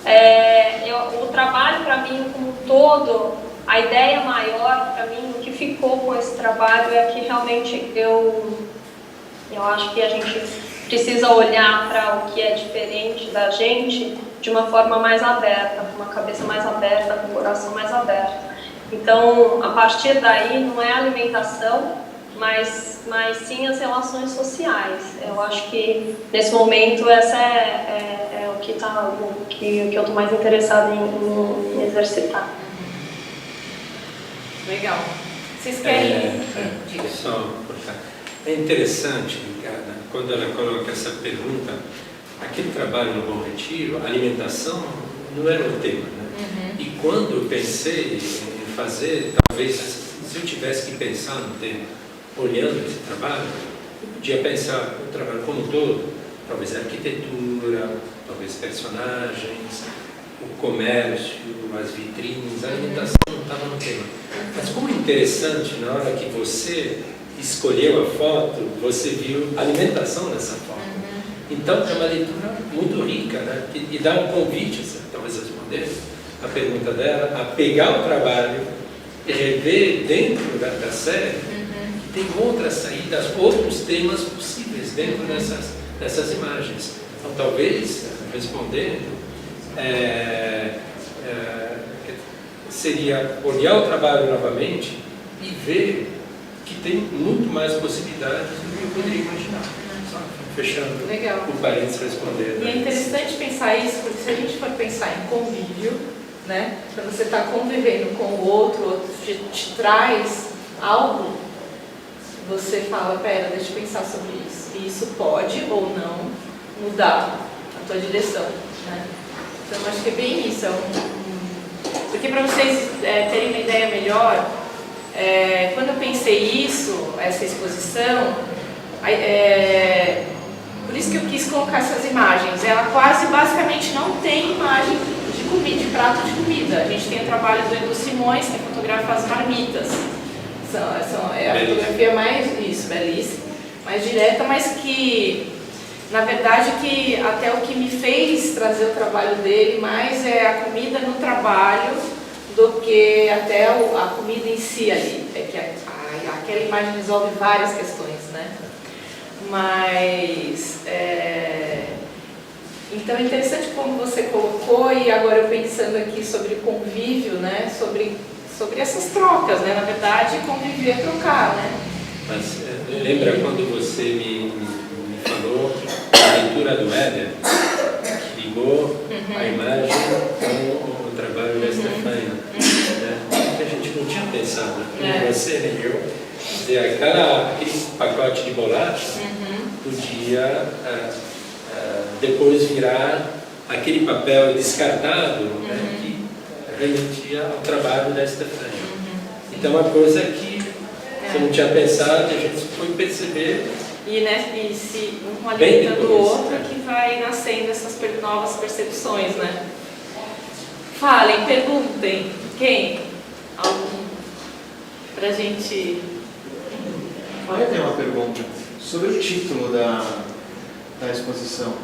o trabalho para mim como um todo, a ideia maior para mim, o que ficou com esse trabalho é que realmente eu acho que a gente precisa olhar para o que é diferente da gente de uma forma mais aberta, com uma cabeça mais aberta, com o coração mais aberto. Então, a partir daí, não é a alimentação, mas sim as relações sociais. Eu acho que, nesse momento, essa é o que eu estou mais interessada em exercitar. Legal. Vocês querem... Só cortar. É interessante, Ricardo, quando ela coloca essa pergunta, aquele trabalho no Bom Retiro, a alimentação não era o tema, né? E quando eu pensei em fazer, talvez, se eu tivesse que pensar no tema, olhando esse trabalho, eu podia pensar no trabalho como um todo, talvez arquitetura, talvez personagens, o comércio, as vitrines, a alimentação não estava no tema. Mas como interessante, na hora que você escolheu a foto, você viu a alimentação nessa foto. Então é uma leitura muito rica, né? E dá um convite, talvez responder a pergunta dela, a pegar o trabalho e rever dentro da série, que tem outras saídas, outros temas possíveis dentro dessas imagens. Então talvez, respondendo, seria olhar o trabalho novamente e ver que tem muito mais possibilidades do que eu poderia imaginar. Fechando Legal. o parênteses respondendo. E é interessante pensar isso, porque se a gente for pensar em convívio, né, quando você está convivendo com o outro te traz algo, você fala, pera, deixa eu pensar sobre isso. E isso pode ou não mudar a tua direção, né? Então, acho que é bem isso. Porque para vocês terem uma ideia melhor, quando eu pensei isso, essa exposição, por isso que eu quis colocar essas imagens. Ela quase, basicamente, não tem imagem de comida, de prato de comida. A gente tem o trabalho do Edu Simões, que fotografa as marmitas. É a fotografia mais, isso, belíssima, mais direta, mas que, na verdade, que até o que me fez trazer o trabalho dele mais é a comida no trabalho do que até a comida em si ali. É que aquela imagem resolve várias questões, né? Mas, então é interessante como você colocou, e agora eu pensando aqui sobre convívio, né? Sobre essas trocas, né? Na verdade, conviver é trocar, né? Mas lembra quando você me falou a leitura do Éder, que ligou a imagem com o trabalho da Stefania, né? Que a gente não tinha pensado, nem você nem eu, dizer, aquele pacote de bolacha podia depois virar aquele papel descartado, né, que remetia ao trabalho da Stefania. Então, uma coisa que você não tinha pensado, a gente foi perceber. E se um alimentando o outro, que vai nascendo essas novas percepções, né? Falem, perguntem. Quem? Algum? Pra gente... Eu tenho uma pergunta sobre o título da exposição.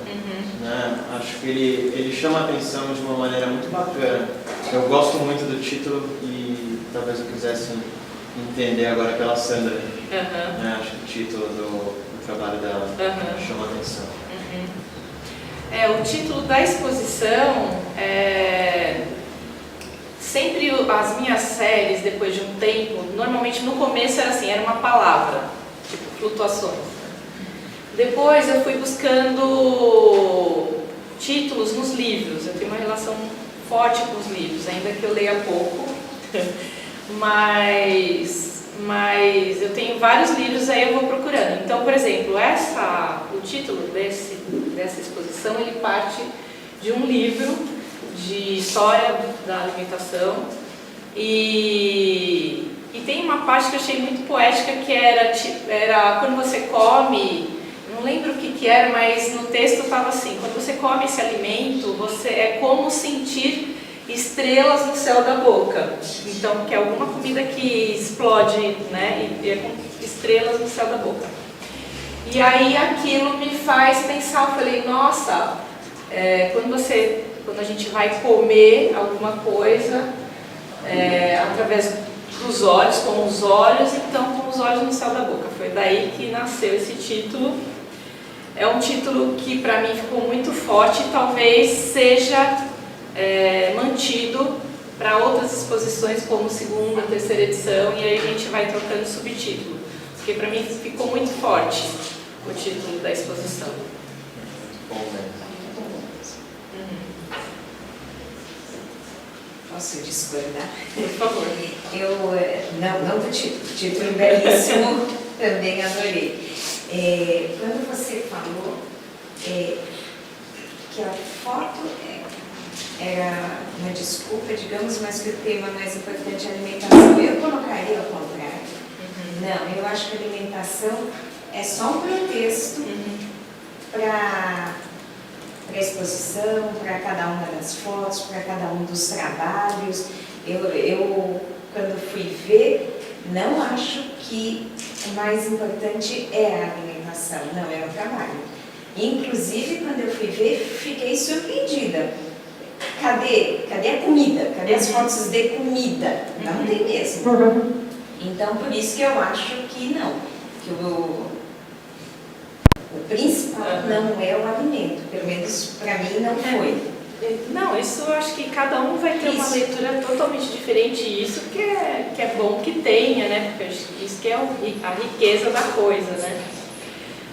Né? Acho que ele chama a atenção de uma maneira muito bacana. Eu gosto muito do título e talvez eu quisesse entender agora pela Sandra. Né? Acho que o título do trabalho dela chama a atenção. O título da exposição sempre as minhas séries, depois de um tempo, normalmente no começo era assim, era uma palavra, tipo flutuações. Depois eu fui buscando títulos nos livros, eu tenho uma relação forte com os livros, ainda que eu leia pouco, mas eu tenho vários livros, aí eu vou procurando. Então, por exemplo, o título dessa exposição, ele parte de um livro de história da alimentação e tem uma parte que eu achei muito poética, que era quando você come, não lembro o que era, mas no texto estava assim, quando você come esse alimento, é como sentir estrelas no céu da boca. Então, que é alguma comida que explode, né, e é com estrelas no céu da boca. E aí aquilo me faz pensar, eu falei, nossa, quando você quando a gente vai comer alguma coisa através dos olhos, com os olhos, então com os olhos no céu da boca. Foi daí que nasceu esse título. É um título que para mim ficou muito forte e talvez seja mantido para outras exposições como segunda, terceira edição, e aí a gente vai trocando subtítulo. Porque para mim ficou muito forte o título da exposição. Bom, né? Posso discordar? Por favor. Eu, não do título, título belíssimo, também adorei. Quando você falou que a foto era uma desculpa, digamos, mas que o tema mais importante é a alimentação, eu colocaria ao contrário. Não, eu acho que a alimentação é só um pretexto para a exposição, para cada uma das fotos, para cada um dos trabalhos. Eu, quando fui ver, não acho que o mais importante é a alimentação, não, é o trabalho. Inclusive, quando eu fui ver, fiquei surpreendida. Cadê a comida? Cadê as fotos de comida? Não tem mesmo. Então, por isso que eu acho que não, que o principal não é o alimento, pelo menos para mim não foi. Não, isso eu acho que cada um vai ter uma leitura totalmente diferente, e isso que é bom que tenha, né? Porque isso que é a riqueza da coisa, né?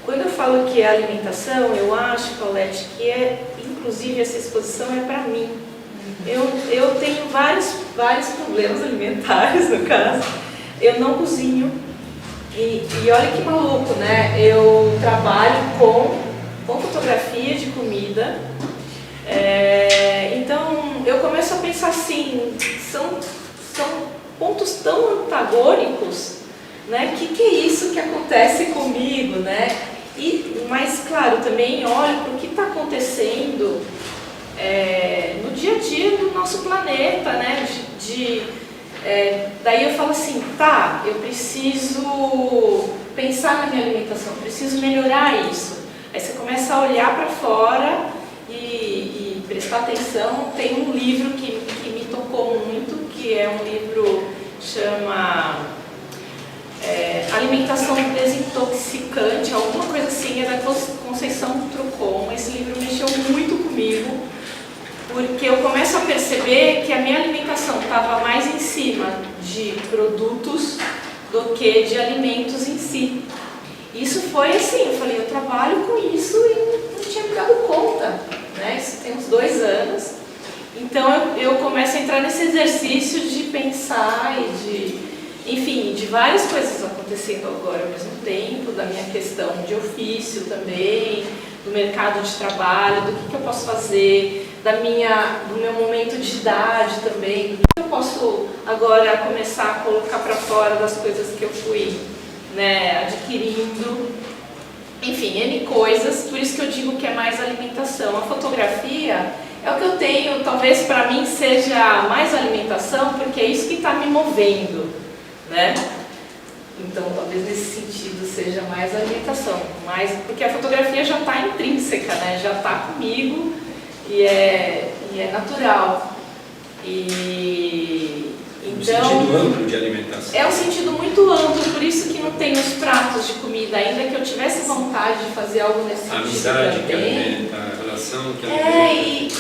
Quando eu falo que é alimentação, eu acho, Paulette, que inclusive essa exposição é para mim. Eu tenho vários problemas alimentares, no caso. Eu não cozinho. E olha que maluco, né? Eu trabalho com fotografia de comida. Então eu começo a pensar assim, são pontos tão antagônicos, né? Que é isso que acontece comigo, né? Mas claro, também olho para o que está acontecendo no dia a dia do nosso planeta, né? Daí eu falo assim, tá, eu preciso pensar na minha alimentação, preciso melhorar isso. Aí você começa a olhar para fora e prestar atenção. Tem um livro que me tocou muito, que é um livro que chama Alimentação Desintoxicante, alguma coisa assim, é da Conceição Trucon. Esse livro mexeu muito comigo, porque eu começo a perceber que a minha alimentação estava mais em cima de produtos do que de alimentos em si. Isso foi assim, eu falei, eu trabalho com isso e não tinha me dado conta, né? Isso tem uns 2 anos. Então eu começo a entrar nesse exercício de pensar enfim, de várias coisas acontecendo agora ao mesmo tempo, da minha questão de ofício também, do mercado de trabalho, do que eu posso fazer, do meu momento de idade também, do que eu posso agora começar a colocar para fora das coisas que eu fui, né, adquirindo. Enfim, N coisas, por isso que eu digo que é mais alimentação. A fotografia é o que eu tenho, talvez para mim seja mais alimentação, porque é isso que está me movendo, né? Então, talvez nesse sentido seja mais alimentação, porque a fotografia já está intrínseca, né? Já está comigo e é natural. Então, um sentido amplo de alimentação. É um sentido muito amplo, por isso que não tem os pratos de comida, ainda que eu tivesse vontade de fazer algo nesse sentido. A amizade também. que alimenta, a relação que alimenta.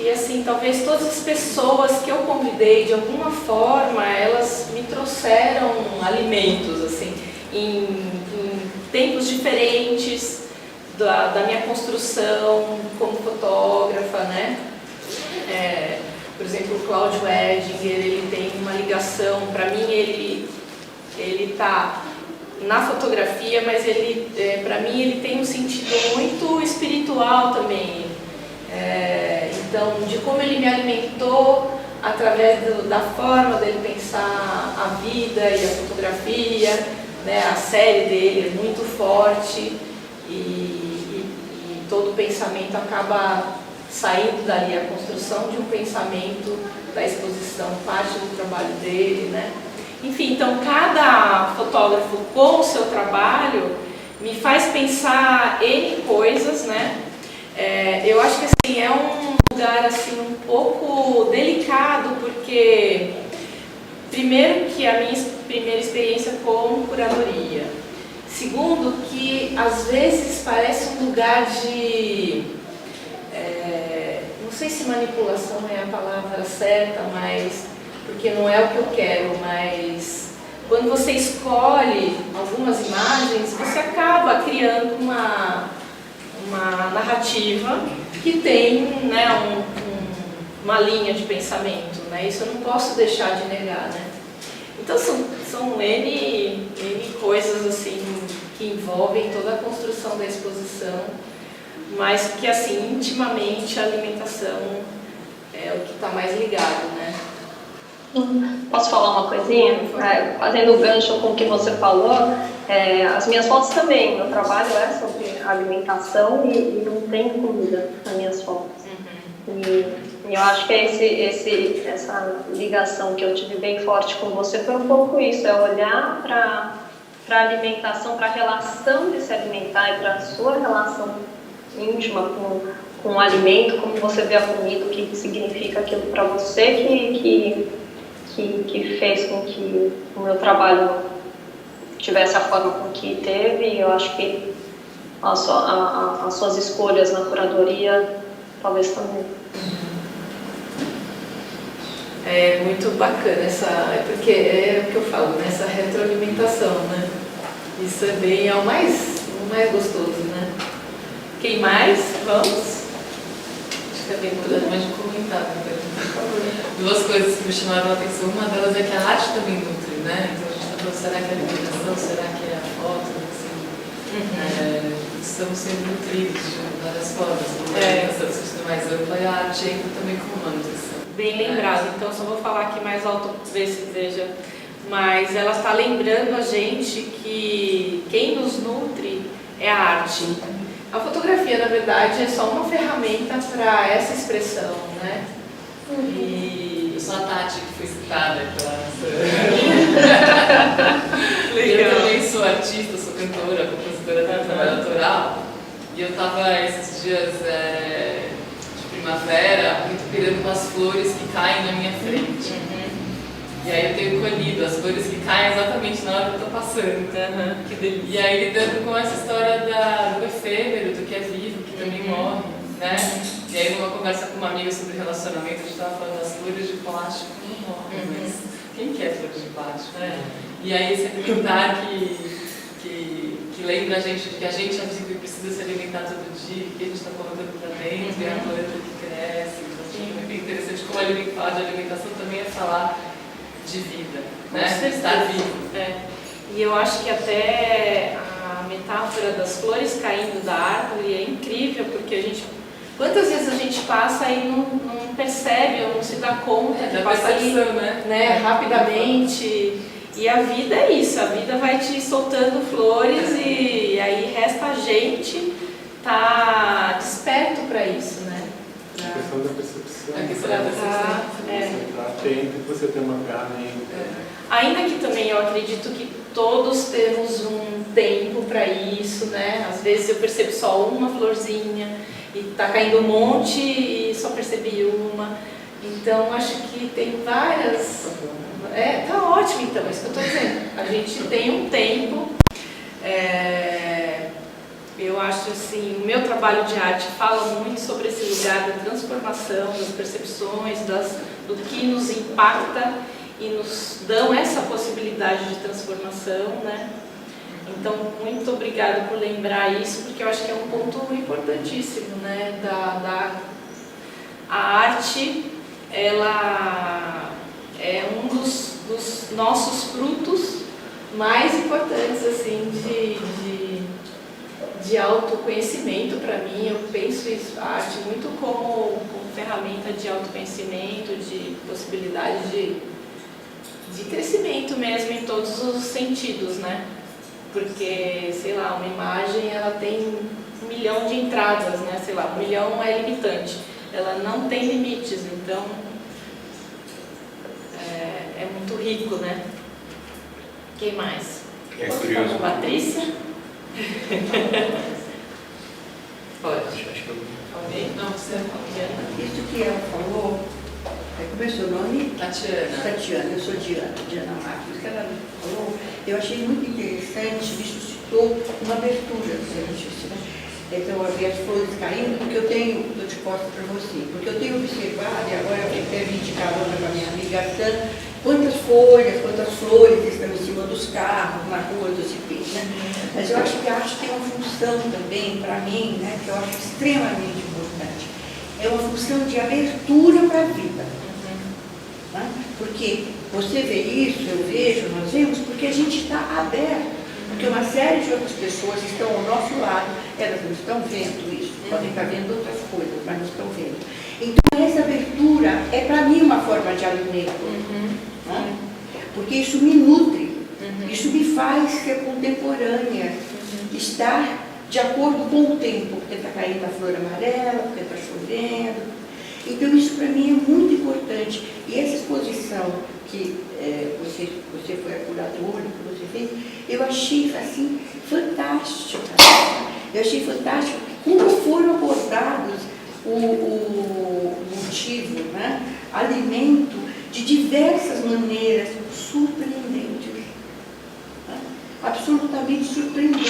E assim, talvez todas as pessoas que eu convidei, de alguma forma, elas me trouxeram alimentos, assim, em tempos diferentes da minha construção como fotógrafa, né? Por exemplo, o Cláudio Edinger, ele tem uma ligação, para mim ele está na fotografia, mas para mim ele tem um sentido muito espiritual também. Então, de como ele me alimentou através da forma dele pensar a vida e a fotografia, né? A série dele é muito forte e todo o pensamento acaba saindo dali, a construção de um pensamento da exposição, parte do trabalho dele, né? Enfim, então cada fotógrafo com o seu trabalho me faz pensar N coisas, né? Eu acho que assim, lugar assim um pouco delicado, porque primeiro que a minha primeira experiência com curadoria, segundo que às vezes parece um lugar de não sei se manipulação é a palavra certa, mas porque não é o que eu quero, mas quando você escolhe algumas imagens, você acaba criando uma narrativa que tem, né, uma linha de pensamento, né? Isso eu não posso deixar de negar, né? Então são N coisas assim que envolvem toda a construção da exposição, mas que assim intimamente a alimentação é o que está mais ligado, né? Posso falar uma coisinha? Fazendo gancho com o que você falou, as minhas fotos também, meu trabalho é sobre alimentação e não tem comida nas minhas fotos. E eu acho que essa ligação que eu tive bem forte com você foi um pouco isso, é olhar para a alimentação, para a relação de se alimentar e para a sua relação íntima com o alimento, como você vê a comida, o que significa aquilo para você que fez com que o meu trabalho tivesse a forma com que teve, e eu acho que as suas escolhas na curadoria talvez também. É muito bacana porque é o que eu falo, né? Essa retroalimentação, né? Isso é o mais gostoso, né? Quem mais? Vamos? Acho que é bem importante, mas de comentar, né? Duas coisas que me chamaram a atenção, uma delas é que a arte também nutre, né? Então a gente está falando, será que é a alimentação, será que é a foto, assim, estamos sendo nutridos de várias formas, a alimentação sendo mais ampla e a arte entra também como uma nutrição. Bem lembrado, então só vou falar aqui mais alto para ver se veja, mas ela está lembrando a gente que quem nos nutre é a arte. A fotografia, na verdade, é só uma ferramenta para essa expressão, né? E eu sou a Tati, que foi citada pela Legal. Eu também sou artista, sou cantora, compositora, tenho trabalho autoral. E eu estava esses dias de primavera, muito pirando com as flores que caem na minha frente. E aí eu tenho colhido as flores que caem exatamente na hora que eu estou passando. Que delícia. E aí lidando com essa história do efêmero, do que é vivo, que também morre, né? E aí numa conversa com uma amiga sobre relacionamento, a gente estava falando das flores de plástico que não morrem, mas quem quer flores de plástico? E aí esse alimentar que lembra a gente de que a gente é vivo e precisa se alimentar todo dia, que a gente está colocando para dentro, e a planta que cresce. Então é bem interessante como falar de alimentação também é falar de vida, né? Estar vivo. E eu acho que até a metáfora das flores caindo da árvore é incrível, porque a gente, quantas vezes a gente passa e não percebe ou não se dá conta de passar ali, né, rapidamente. E a vida é isso, a vida vai te soltando flores e aí resta a gente estar desperto para isso, né? A questão da percepção. A questão da percepção. Você está atento e você tem uma ferramenta. Ainda que também eu acredito que todos temos um tempo para isso, né? Às vezes eu percebo só uma florzinha e tá caindo um monte e só percebi uma. Então acho que tem várias. Tá ótimo então, é isso que eu estou dizendo. A gente tem um tempo. Eu acho assim, o meu trabalho de arte fala muito sobre esse lugar da transformação, das percepções, do que nos impacta e nos dão essa possibilidade de transformação, né? Então, muito obrigada por lembrar isso, porque eu acho que é um ponto importantíssimo, né? A arte, ela é um dos nossos frutos mais importantes, assim, de autoconhecimento para mim. Eu penso isso, a arte muito como ferramenta de autoconhecimento, de possibilidade de crescimento mesmo em todos os sentidos, né? Porque, sei lá, uma imagem ela tem 1 milhão de entradas, né? Sei lá, 1 milhão é limitante, ela não tem limites, então é muito rico, né? Quem mais? É curioso. Patrícia? Pode. Acho que eu... Alguém? Não, você é Fabiana. Isso que ela falou, como é seu nome? Tatiana. Eu sou Diana Marques. O que ela falou, eu achei muito interessante, isso citou uma abertura do serviço, né? Então, eu vi as flores caindo, porque eu tenho, estou de costas para você, porque eu tenho observado, e agora eu até vim de carona com a minha amiga Sandra, quantas folhas, quantas flores estão em cima dos carros, na rua dos cipés, né? Mas eu acho que a arte tem uma função também, para mim, né, que eu acho extremamente importante. É uma função de abertura para a vida. Né? Porque você vê isso, eu vejo, nós vemos, porque a gente está aberto. Porque uma série de outras pessoas estão ao nosso lado, elas não estão vendo isso, podem estar vendo outras coisas, mas não estão vendo. Então, essa abertura é, para mim, uma forma de alimento. Né? Porque isso me nutre, isso me faz ser contemporânea, estar de acordo com o tempo, porque está caindo a flor amarela, porque está chovendo. Então, isso para mim é muito importante. E essa exposição que você foi a curadora, que você fez, eu achei assim fantástica. Eu achei fantástico como foram abordados o motivo, né? Alimento, de diversas maneiras surpreendentes, né? Absolutamente surpreendentes.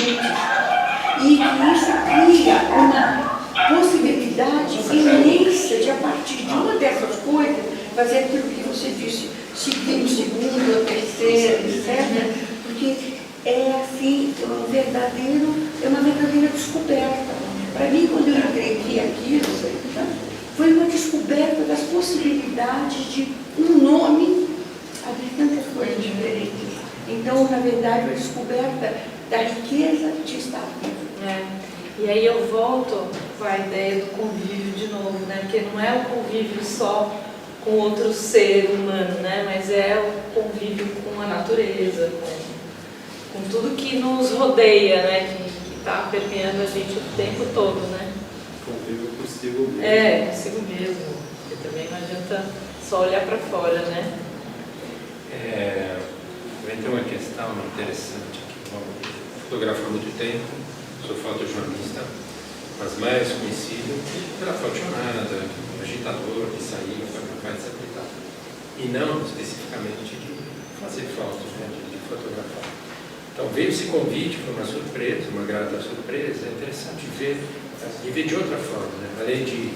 E isso cria uma possibilidade imensa de, a partir de uma dessas coisas, fazer aquilo que você disse, se tem um segundo, ou terceiro, etc. Porque é assim, é uma verdadeira descoberta. Para mim, quando eu entreguei aquilo, né, foi uma descoberta das possibilidades de um nome abrir tantas coisas diferentes. Então, na verdade, uma descoberta da riqueza de estar vivo. E aí eu volto com a ideia do convívio de novo, né? Porque não é o convívio só com outro ser humano, né? Mas é o convívio com a natureza, com tudo que nos rodeia, né? Que está permeando a gente o tempo todo, né? Convívio consigo mesmo. Consigo mesmo. Porque também não adianta só olhar para fora, né? Também tem uma questão interessante aqui. Bom, eu fotografo há muito tempo, sou fotojornalista, mas mais conhecido pela fotojornada, agitador que saiu para cá, etc. E não especificamente de fazer fotos, né, de fotografar. Então veio esse convite, foi uma surpresa, uma grata surpresa. É interessante ver e ver de outra forma, né? Além de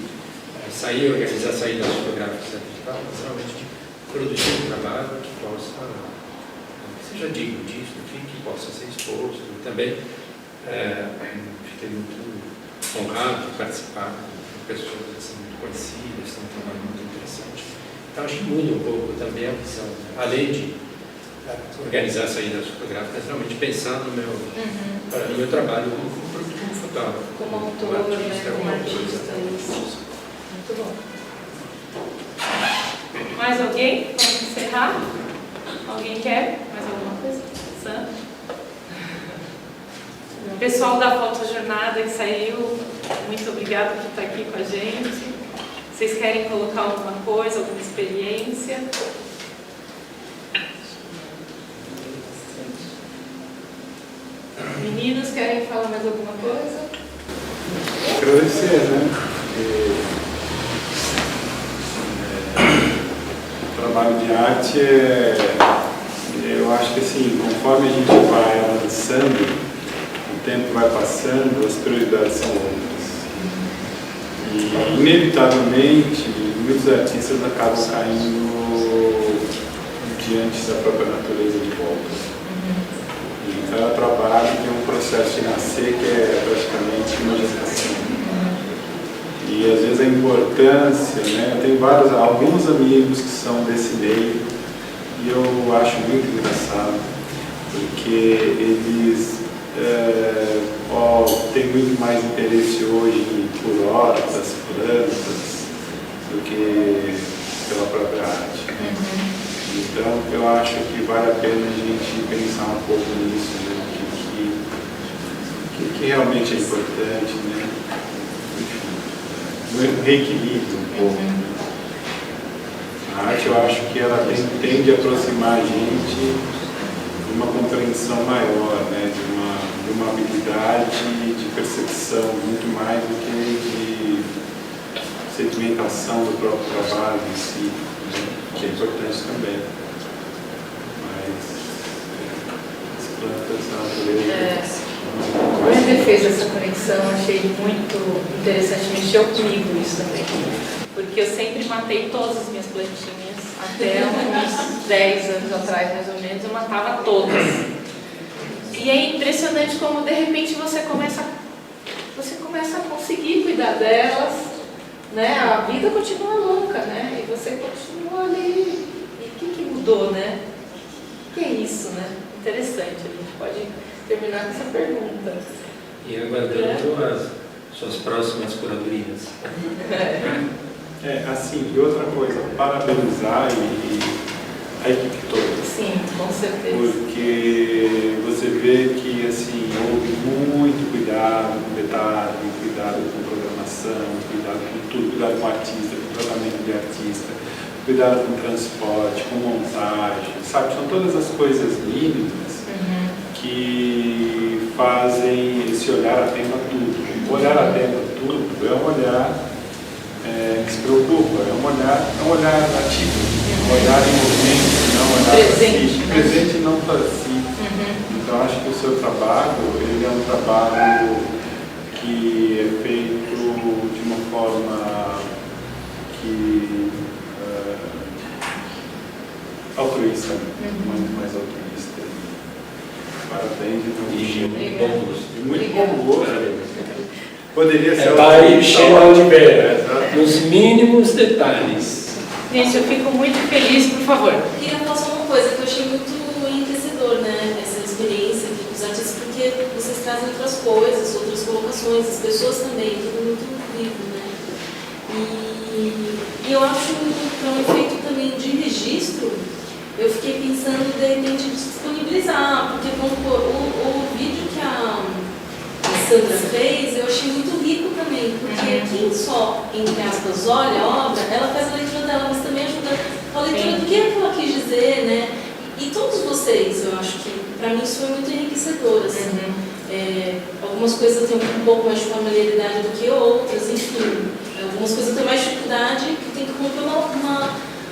sair, organizar saídas fotográficas, etc. Mas realmente de produzir um trabalho que possa, que seja digno disso, enfim, que possa ser exposto. E também fiquei muito honrado de participar com pessoas assim, muito conhecidas, tem um trabalho muito interessante. Então acho que muda um pouco também a visão, né? Além de organizar saídas fotográficas, realmente pensar no meu trabalho como fotógrafo, como autor, como artista. Muito bom. Mais alguém? Vamos encerrar? Alguém quer mais alguma coisa? Sandra? O pessoal da fotojornada que saiu, muito obrigada por estar aqui com a gente. Vocês querem colocar alguma coisa, alguma experiência? Meninos, querem falar mais alguma coisa? Agradecer, né? O trabalho de arte eu acho que assim, conforme a gente vai avançando, o tempo vai passando, as prioridades são outras. E, inevitavelmente, muitos artistas acabam caindo diante da própria natureza de volta. E cada trabalho tem um processo de nascer que é praticamente uma gestação. E às vezes a importância, né? Eu tenho alguns amigos que são desse meio e eu acho muito engraçado, porque eles têm muito mais interesse hoje por hortas, plantas, do que pela própria arte. Então, eu acho que vale a pena a gente pensar um pouco nisso, né? O que realmente é importante, né? No reequilíbrio um pouco. Né? A arte, eu acho que ela tende a aproximar a gente de uma compreensão maior, né? De uma uma habilidade de percepção, muito mais do que de segmentação do próprio trabalho em si, né? Que é importante também. Mas as plantas, a natureza... A minha defesa dessa conexão, achei muito interessante, mexeu comigo isso também. Porque eu sempre matei todas as minhas plantinhas, até uns 10 anos atrás, mais ou menos, eu matava todas. E é impressionante como, de repente, você começa a conseguir cuidar delas, né? A vida continua louca, né? E você continua ali. E o que mudou, né? O que é isso, né? Interessante, a gente pode terminar com essa pergunta. E aguardando as suas próximas curadorias. Assim, e outra coisa, parabenizar a equipe toda. Sim, com certeza. Porque você vê que assim, houve muito cuidado com detalhe, cuidado com programação, cuidado com tudo, cuidado com o artista, com o tratamento de artista, cuidado com transporte, com montagem, sabe? São todas as coisas mínimas que fazem esse olhar atento a tudo. O olhar atento a tudo é um olhar que se preocupa, é um olhar ativo, um olhar em movimento, não um olhar presente, passivo, presente e não passivo. Então acho que o seu trabalho, ele é um trabalho que é feito de uma forma que altruísta, muito mais altruísta. Parabéns E muito bom gosto. muito bom gosto. Poderia ser vai chegar onde vier, nos mínimos detalhes. Gente, eu fico muito feliz, por favor. Eu queria falar só uma coisa que eu achei muito enriquecedor, né? Essa experiência dos artistas, porque vocês trazem outras coisas, outras colocações, as pessoas também, tudo muito vivo, né? E eu acho que é um efeito também de registro. Eu fiquei pensando, de repente, de disponibilizar, porque vamos pôr, o vídeo que a Sandra fez, eu achei muito rico também, porque quem só, entre aspas, olha a obra, ela faz a leitura dela, mas também ajuda a leitura do que ela quis dizer, né? E todos vocês, eu acho que, para mim, isso foi muito enriquecedor, assim. Algumas coisas eu tenho um pouco mais de familiaridade do que outras, enfim. Algumas coisas eu tenho mais dificuldade, que tem que romper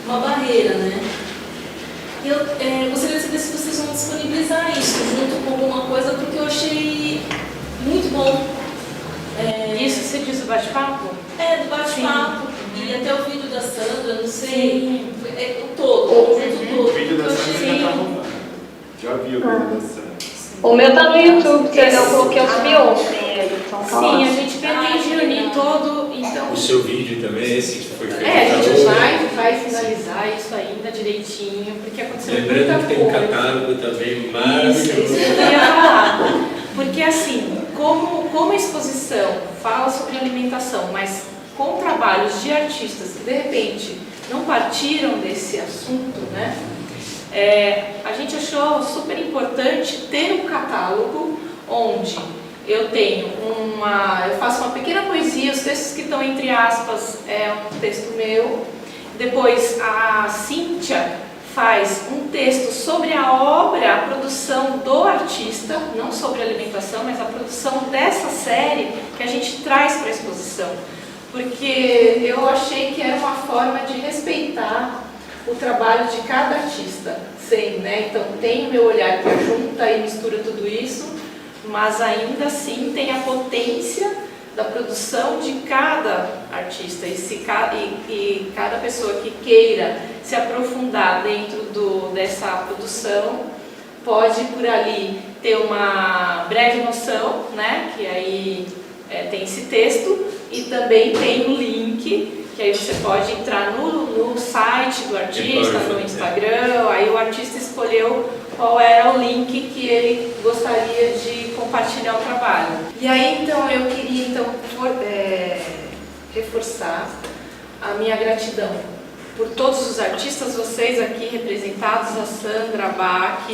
uma barreira, né? E eu gostaria de saber se vocês vão disponibilizar isso junto com alguma coisa, porque eu achei muito bom. Isso você diz do bate-papo? Do bate-papo. E até o vídeo da Sandra, não sei. O todo, o conjunto todo. O vídeo da Sandra já está rolando. Já vi o vídeo da Sandra. O meu tá no YouTube, que eu coloquei o subi ontem. Sim, a gente pretende unir todo. Então, O seu vídeo também, esse que foi feito. a gente vai finalizar isso ainda direitinho, porque aconteceu muita Lembrando que tem um coisa. catálogo também Isso maravilhoso. eu ia falar. Porque assim, como a exposição fala sobre alimentação, mas com trabalhos de artistas que de repente não partiram desse assunto, né? A gente achou super importante ter um catálogo onde eu tenho eu faço uma pequena poesia, os textos que estão entre aspas é um texto meu. Depois a Cíntia faz um texto sobre a obra, a produção do artista, não sobre a alimentação, mas a produção dessa série que a gente traz para a exposição. Porque eu achei que era uma forma de respeitar o trabalho de cada artista, né? Então tem o meu olhar que junta e mistura tudo isso, mas ainda assim tem a potência da produção de cada artista e cada pessoa que queira se aprofundar dentro dessa produção pode por ali ter uma breve noção, né? Que aí tem esse texto e também tem o link que aí você pode entrar no site do artista, no Instagram, aí o artista escolheu qual era o link que ele gostaria de compartilhar o trabalho. E aí então eu queria reforçar a minha gratidão por todos os artistas, vocês aqui representados, a Sandra, a Bach,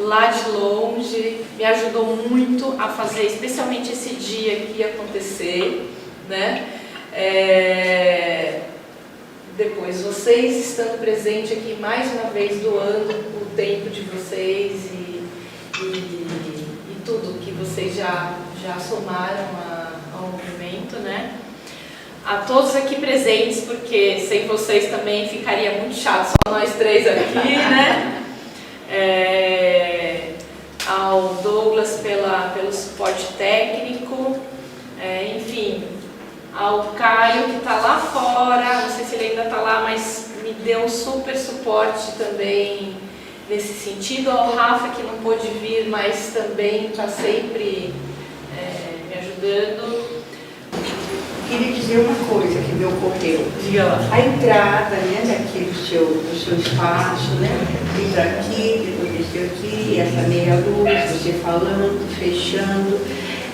lá de longe, me ajudou muito a fazer, especialmente esse dia que ia acontecer, né? Depois, vocês estando presentes aqui mais uma vez, doando o tempo de vocês e tudo que vocês já somaram ao movimento, né? A todos aqui presentes, porque sem vocês também ficaria muito chato, só nós três aqui, né? Ao Douglas pelo suporte técnico, enfim, ao Caio que está lá fora, não sei se ele ainda está lá, mas me deu um super suporte também nesse sentido, ao Rafa que não pôde vir, mas também está sempre me ajudando. Queria dizer uma coisa que me ocorreu. Diga lá. A entrada, né, daqui do seu espaço, né? Fiz aqui, depois desceu aqui, essa meia luz, você falando, fechando.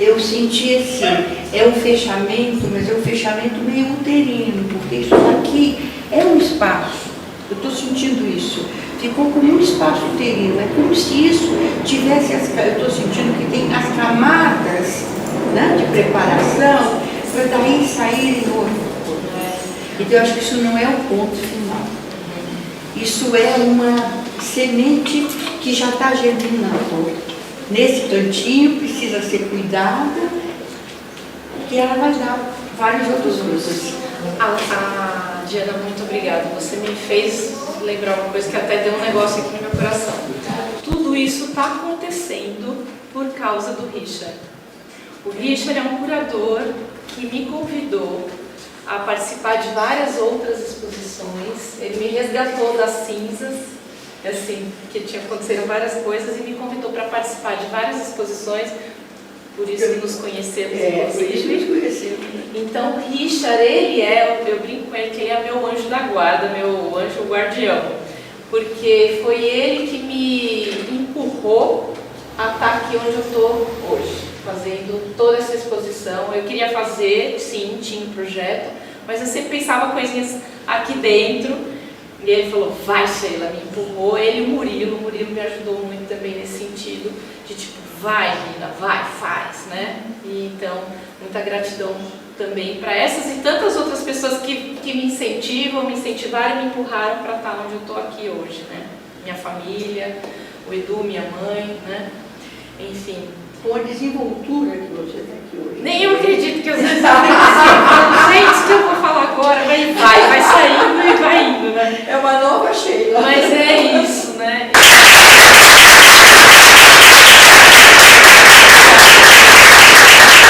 Eu senti assim, é um fechamento, mas é um fechamento meio uterino, porque isso aqui é um espaço. Eu estou sentindo isso. Ficou como um espaço uterino. É como se isso tivesse, eu estou sentindo que tem as camadas, né, de preparação, para daí sair no outro. Então eu acho que isso não é o ponto final. Isso é uma semente que já está germinando. Nesse cantinho precisa ser cuidada, porque ela vai dar vários outros frutos. Diana, muito obrigada. Você me fez lembrar uma coisa que até deu um negócio aqui no meu coração. Tudo isso está acontecendo por causa do Richard. O Richard é um curador que me convidou a participar de várias outras exposições. Ele me resgatou das cinzas, assim, que aconteceram várias coisas, e me convidou para participar de várias exposições. Por isso que nos conhecemos, inclusive. Então, o Richard, eu brinco com ele que ele é meu anjo da guarda, meu anjo guardião. Porque foi ele que me empurrou a estar aqui onde eu estou hoje, fazendo toda essa exposição. Eu queria fazer, sim, tinha um projeto, mas eu sempre pensava coisinhas aqui dentro. E ele falou, vai Sheila, me empurrou. Ele e o Murilo me ajudou muito também nesse sentido, de tipo, vai menina, vai, faz, né? E então, muita gratidão também para essas e tantas outras pessoas que me incentivam, me incentivaram e me empurraram para estar onde eu estou aqui hoje, né? Minha família, o Edu, minha mãe, né? Enfim. Com a desenvoltura que você está aqui hoje. Nem eu acredito que às vezes eu fico assim, gente, o que eu vou falar agora? Vai saindo e vai indo, né? É uma nova Sheila. Mas é isso, né?